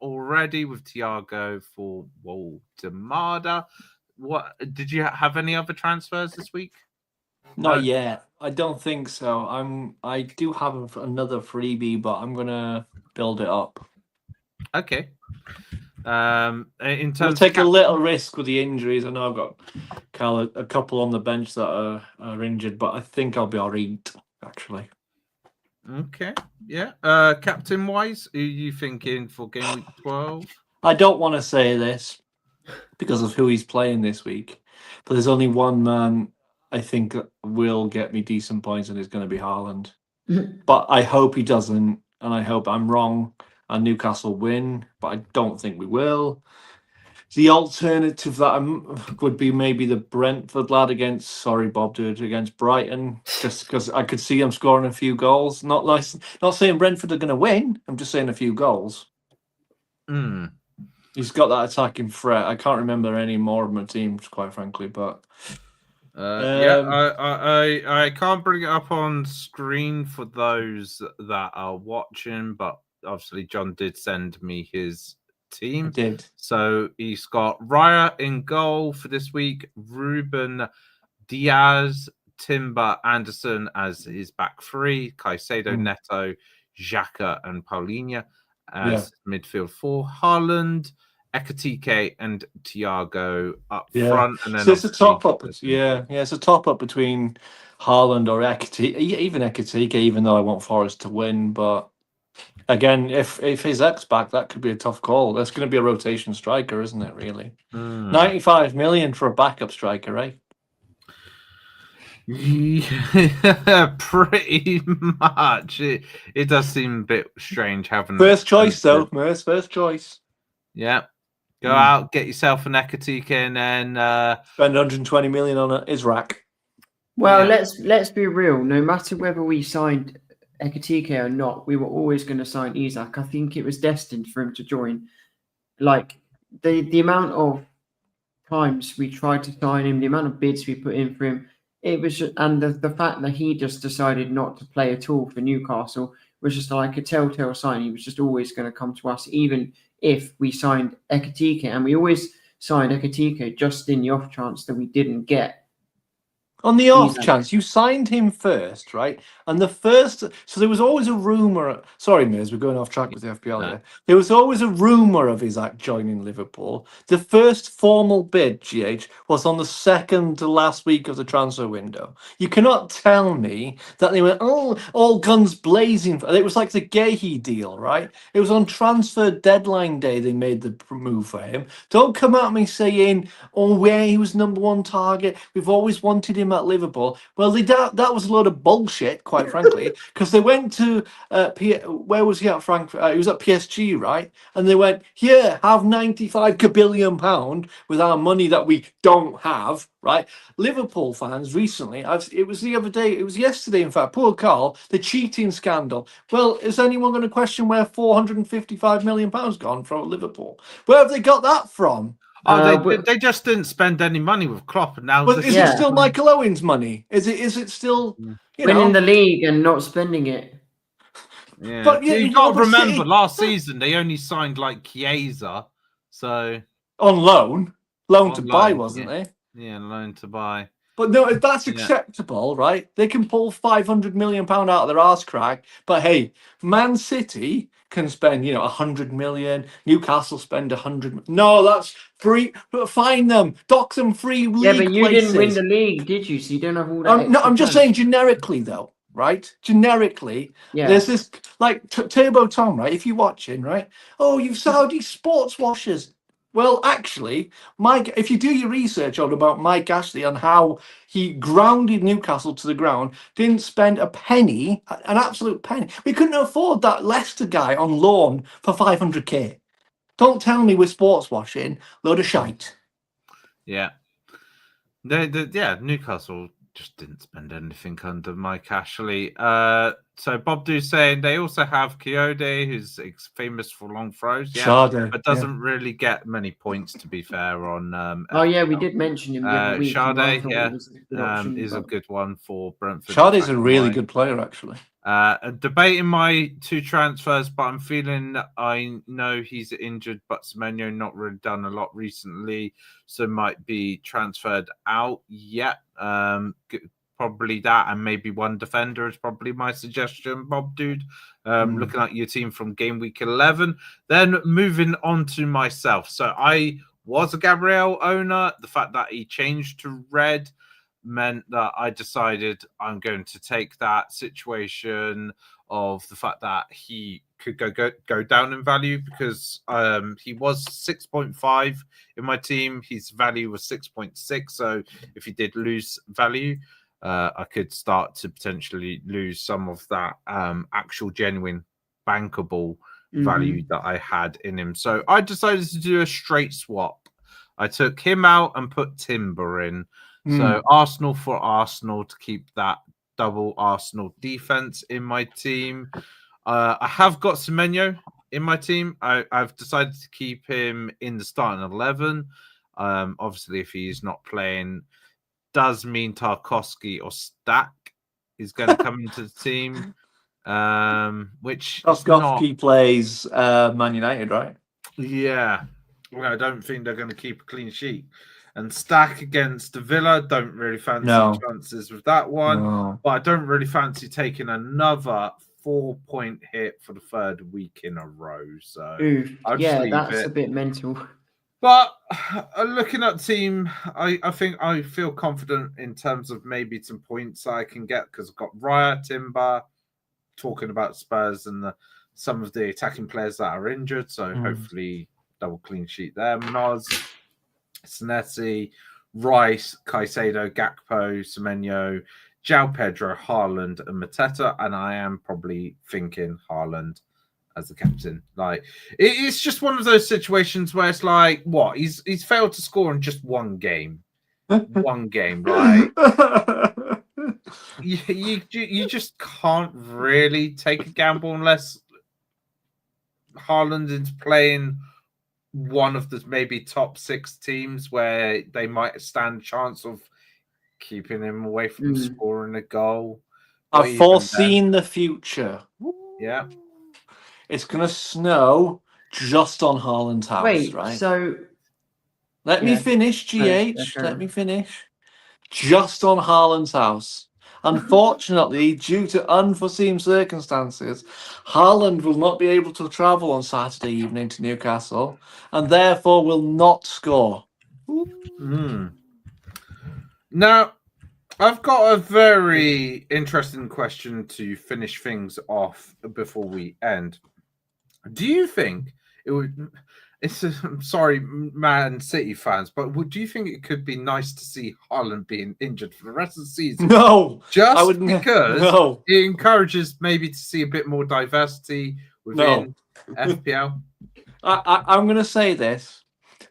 already with Thiago for Waldemada. What did you have any other transfers this week? Not yet. I don't think so. I do have another freebie, but I'm gonna build it up. Okay. In terms, I'll take a little risk with the injuries. I know I've got a couple on the bench that are injured, but I think I'll be all right. Actually. Okay. Yeah. Captain wise, who are you thinking for game week 12? I don't want to say this because of who he's playing this week, but there's only one man I think will get me decent points, and it's going to be Haaland. But I hope he doesn't, and I hope I'm wrong and Newcastle win, but I don't think we will. The alternative that would be maybe the Brentford lad against Brighton, just because I could see him scoring a few goals. Not saying Brentford are going to win. I'm just saying a few goals. He's got that attacking threat. I can't remember any more of my teams, quite frankly, but I can't bring it up on screen for those that are watching, but obviously John did send me his team. I did. So he's got Raya in goal for this week, Ruben Diaz, Timber, Anderson as his back three, Caicedo, Neto, Xhaka, and Paulinho as midfield four, Haaland, Ekatike, and Thiago up front. And then so it's a top up. It's a top up between Haaland or Ekatike, even Ekatike, even though I want Forest to win. But again, if his X back, that could be a tough call. That's going to be a rotation striker, isn't it? Really, 95 million for a backup striker, right? Yeah, pretty much. It does seem a bit strange having first choice though, Merce. First choice. Yeah, go out, get yourself an Ekatike, and then spend 120 million on his rack. Well, let's be real. No matter whether we signed Ekatike or not, we were always going to sign Isak. I think it was destined for him to join. Like the amount of times we tried to sign him, the amount of bids we put in for him, it was just, and the fact that he just decided not to play at all for Newcastle was just like a telltale sign. He was just always going to come to us, even if we signed Ekatike, and we always signed Ekatike just in the off chance that we didn't get. On the off chance, you signed him first, right? And the first, so there was always a rumor. Sorry, Miz, we're going off track with the FPL here. There was always a rumor of Isak joining Liverpool. The first formal bid, GH, was on the second to last week of the transfer window. You cannot tell me that they went, oh, all guns blazing. It was like the Gahey deal, right? It was on transfer deadline day they made the move for him. Don't come at me saying, oh, where he was number one target. We've always wanted him at Liverpool. Well, that was a load of bullshit, quite frankly, because they went to where was he at? Frankfurt. He was at PSG, right? And they went, here, have 95 billion pound with our money that we don't have, right? Liverpool fans recently, it was the other day, it was yesterday, in fact, poor Carl, the cheating scandal. Well, is anyone going to question where 455 million pounds gone from Liverpool? Where have they got that from? Oh, they just didn't spend any money with Klopp, and now. But is it still Michael Owen's money? Is it still winning the league and not spending it? Yeah, but you got to remember, last season they only signed like Chiesa, so on loan to buy, wasn't they? Yeah, loan to buy. But no, if that's acceptable, right? They can pull 500 million pound out of their arse crack. But hey, Man City can spend 100 million. Newcastle spend 100. No, that's free. Find them, dock them free league. Yeah, but you places. didn't win the league, did you? So you don't have all that. No, I'm just saying generically though, right? Generically, there's this like Turbo Tom, right? If you're watching, right? Oh, you Saudi sports washers. Well, actually, Mike, if you do your research about Mike Ashley and how he grounded Newcastle to the ground, didn't spend a penny, an absolute penny. We couldn't afford that Leicester guy on loan for 500k. Don't tell me we're sports washing, load of shite. Yeah. Newcastle just didn't spend anything under Mike Ashley. So Bob Doo's saying they also have Kiyode, who's famous for long throws, but doesn't really get many points, to be fair. On we did mention him. Sade, is a good one for Brentford. Sade's a really good player, actually. Debating my two transfers, but I'm feeling I know he's injured, but Semenyo not really done a lot recently, so might be transferred out. Probably that, and maybe one defender is probably my suggestion, Bob Dude. Looking at your team from Gameweek 11. Then moving on to myself. So I was a Gabriel owner. The fact that he changed to red meant that I decided I'm going to take that situation of the fact that he could go down in value, because he was 6.5 in my team. His value was 6.6. So if he did lose value, I could start to potentially lose some of that actual genuine bankable value that I had in him. So I decided to do a straight swap. I took him out and put Timber in. So Arsenal for Arsenal to keep that double Arsenal defense in my team. I have got Semenyo in my team. I've decided to keep him in the starting 11. Obviously, if he's not playing, does mean Tarkowski or Stack is going to come into the team. Which Tarkowski plays Man United, right? Yeah. Well, I don't think they're going to keep a clean sheet. and stack against Villa. Don't really fancy chances with that one. No. But I don't really fancy taking another 4-point hit for the third week in a row. So I'll just leave that's it. a bit mental. But looking at team, I think I feel confident in terms of maybe some points I can get because I've got Raya, Timber, talking about Spurs and some of the attacking players that are injured. So hopefully double clean sheet there. Minoz, Senesi, Rice, Caicedo, Gakpo, Semenyo, João Pedro, Haaland, and Mateta. And I am probably thinking Haaland as the captain. Like it's just one of those situations where it's like, what? He's failed to score in just one game. One game, right? You just can't really take a gamble unless Haaland is playing one of the maybe top 6 teams where they might stand a chance of keeping him away from scoring a goal. I've foreseen the future. Yeah. It's going to snow just on Haaland's house, Wait, right? so... Let me finish, GH. Let me finish. Just on Haaland's house. Unfortunately, due to unforeseen circumstances, Haaland will not be able to travel on Saturday evening to Newcastle and therefore will not score. Now, I've got a very interesting question to finish things off before we end. Do you think it would... I'm sorry, Man City fans, but do you think it could be nice to see Haaland being injured for the rest of the season? No, just because it encourages maybe to see a bit more diversity within FPL. I'm going to say this: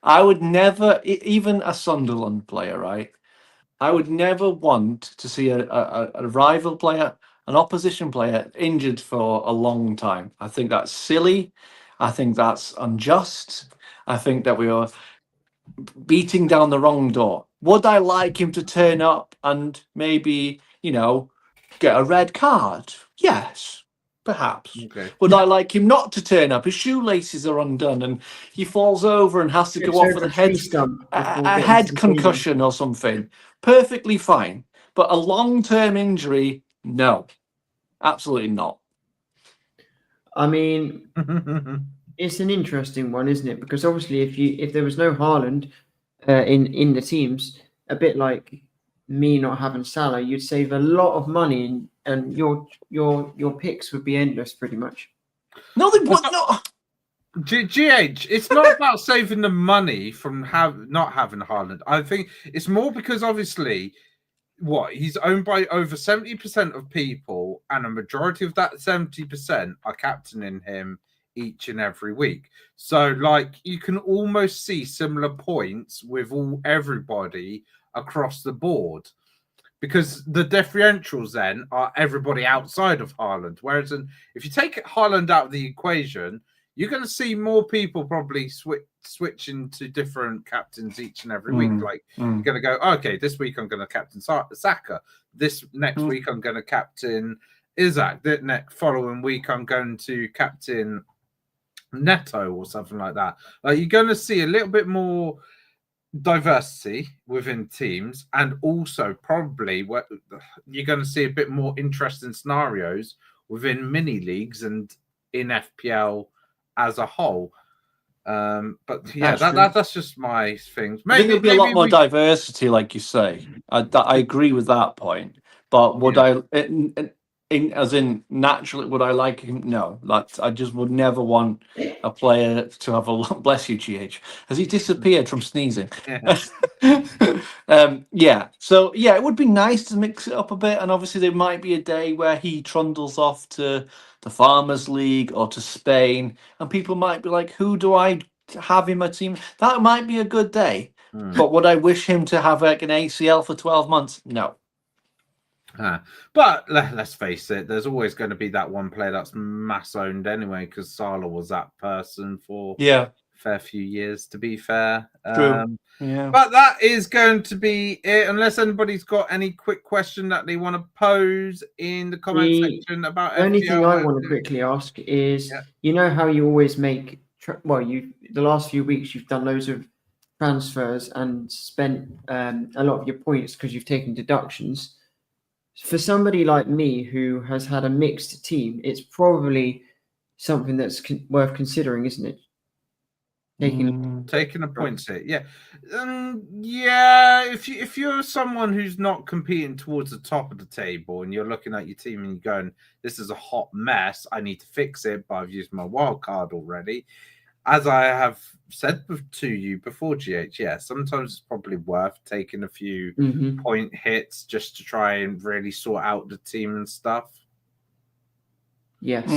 I would never, even a Sunderland player, right? I would never want to see a rival player, an opposition player, injured for a long time. I think that's silly. I think that's unjust. I think that we are beating down the wrong door. Would I like him to turn up and maybe, get a red card? Yes, perhaps. Okay. Would I like him not to turn up? His shoelaces are undone and he falls over and has to go off with a head concussion or something. Perfectly fine. But a long-term injury, no. Absolutely not. I mean, it's an interesting one, isn't it? Because obviously, if there was no Haaland in the teams, a bit like me not having Salah, you'd save a lot of money, and your picks would be endless, pretty much. No, they would not. GH, it's not about saving the money from not having Haaland. I think it's more because obviously. He's owned by over 70% of people, and a majority of that 70% are captaining him each and every week. So, you can almost see similar points with everybody across the board, because the differentials then are everybody outside of Haaland. Whereas if you take Haaland out of the equation, you're going to see more people probably switching to different captains each and every week. You're going to go, okay, this week I'm going to captain Saka. This next week I'm going to captain Isaac. The next following week I'm going to captain Neto or something like that. You're going to see a little bit more diversity within teams, and also probably you're going to see a bit more interesting scenarios within mini leagues and in FPL as a whole. But yeah, that's just my things. I think there'll be a lot more diversity, like you say. I agree with that point. But would as in naturally, would I like him? No, I just would never want a player to have a bless you, GH. Has he disappeared from sneezing? Yeah. So yeah, it would be nice to mix it up a bit, and obviously there might be a day where he trundles off to the Farmers League or to Spain, and people might be like, "Who do I have in my team?" That might be a good day. But would I wish him to have an ACL for 12 months? No. But let's face it, there's always going to be that one player that's mass owned anyway, because Salah was that person for a fair few years, to be fair. True. But that is going to be it, unless anybody's got any quick question that they want to pose in the comment section about the only thing I want to quickly ask is, you know how you always make the last few weeks you've done loads of transfers and spent a lot of your points because you've taken deductions. For somebody like me who has had a mixed team, it's probably something that's worth considering, isn't it? Taking a points hit, yeah. Yeah, if you're someone who's not competing towards the top of the table and you're looking at your team and you're going, this is a hot mess, I need to fix it, but I've used my wild card already. As I have said to you before, GH, yeah, sometimes it's probably worth taking a few point hits just to try and really sort out the team and stuff. Yes.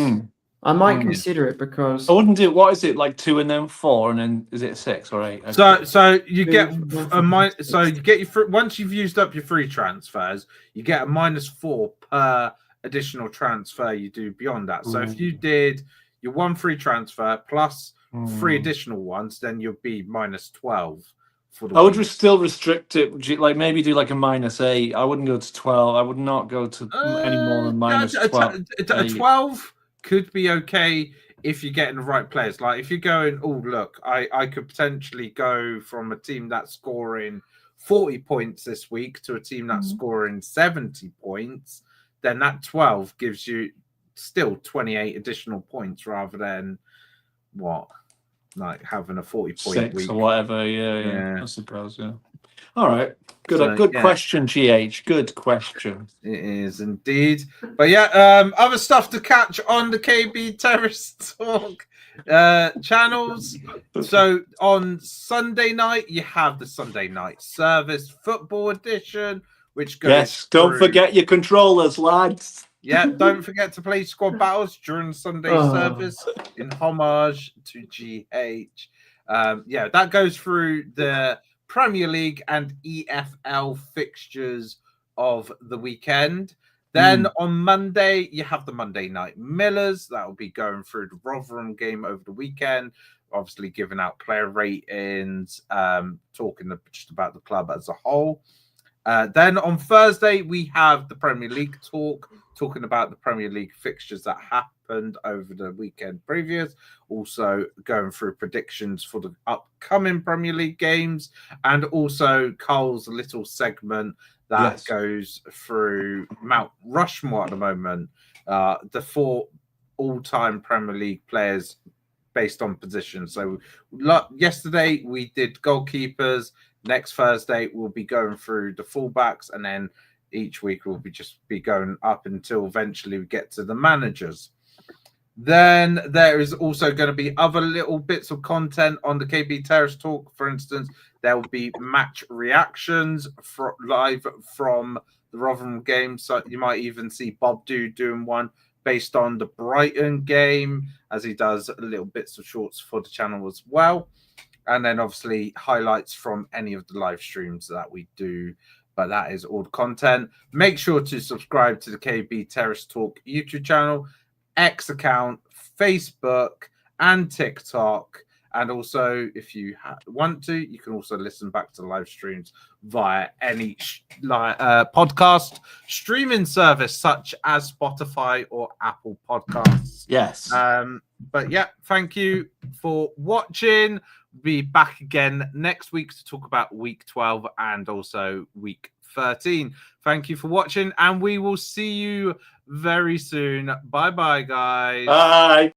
I might consider it because I wouldn't do. What is it, like 2 and then 4, and then is it 6 or 8? So you get so you get your once you've used up your free transfers, you get a -4 per additional transfer you do beyond that. So if you did your 1 free transfer plus 3 additional ones, then you'll be -12 for the. I would still restrict it, like maybe do like a -8. I wouldn't go to 12. I would not go to any more than -12. A 12 could be okay if you're getting the right players. Like if you're going, oh look, I could potentially go from a team that's scoring 40 points this week to a team that's scoring 70 points, then that 12 gives you still 28 additional points rather than what, like having a 40-point week or whatever. Yeah, I suppose. Yeah. All right. Good question, GH. Good question. It is indeed. But yeah, other stuff to catch on the KB Terrace Talk channels. So on Sunday night, you have the Sunday night service football edition, which goes don't forget your controllers, lads. Yeah, don't forget to play squad battles during Sunday service in homage to GH. Yeah, that goes through the Premier League and EFL fixtures of the weekend. Then on Monday, you have the Monday Night Millers. That will be going through the Rotherham game over the weekend, obviously giving out player ratings, talking just about the club as a whole. Then on Thursday, we have the Premier League talk, talking about the Premier League fixtures that happened over the weekend previous. Also going through predictions for the upcoming Premier League games, and also Cole's little segment that goes through Mount Rushmore at the moment, the 4 all-time Premier League players based on position. So yesterday we did goalkeepers. Next Thursday we'll be going through the fullbacks, and then each week we'll be going up until eventually we get to the managers. Then there is also going to be other little bits of content on the KB Terrace Talk. For instance, there will be match reactions live from the Rotherham game. So you might even see Bob doing one based on the Brighton game, as he does little bits of shorts for the channel as well. And then obviously highlights from any of the live streams that we do. But that is all the content. Make sure to subscribe to the KB Terrace Talk YouTube channel, X account, Facebook, and TikTok. And also, if you want to, you can also listen back to live streams via any podcast streaming service such as Spotify or Apple Podcasts. Yes. But yeah, thank you for watching. Be back again next week to talk about week 12 and also week 13. Thank you for watching, and we will see you very soon. Bye-bye, guys. Bye.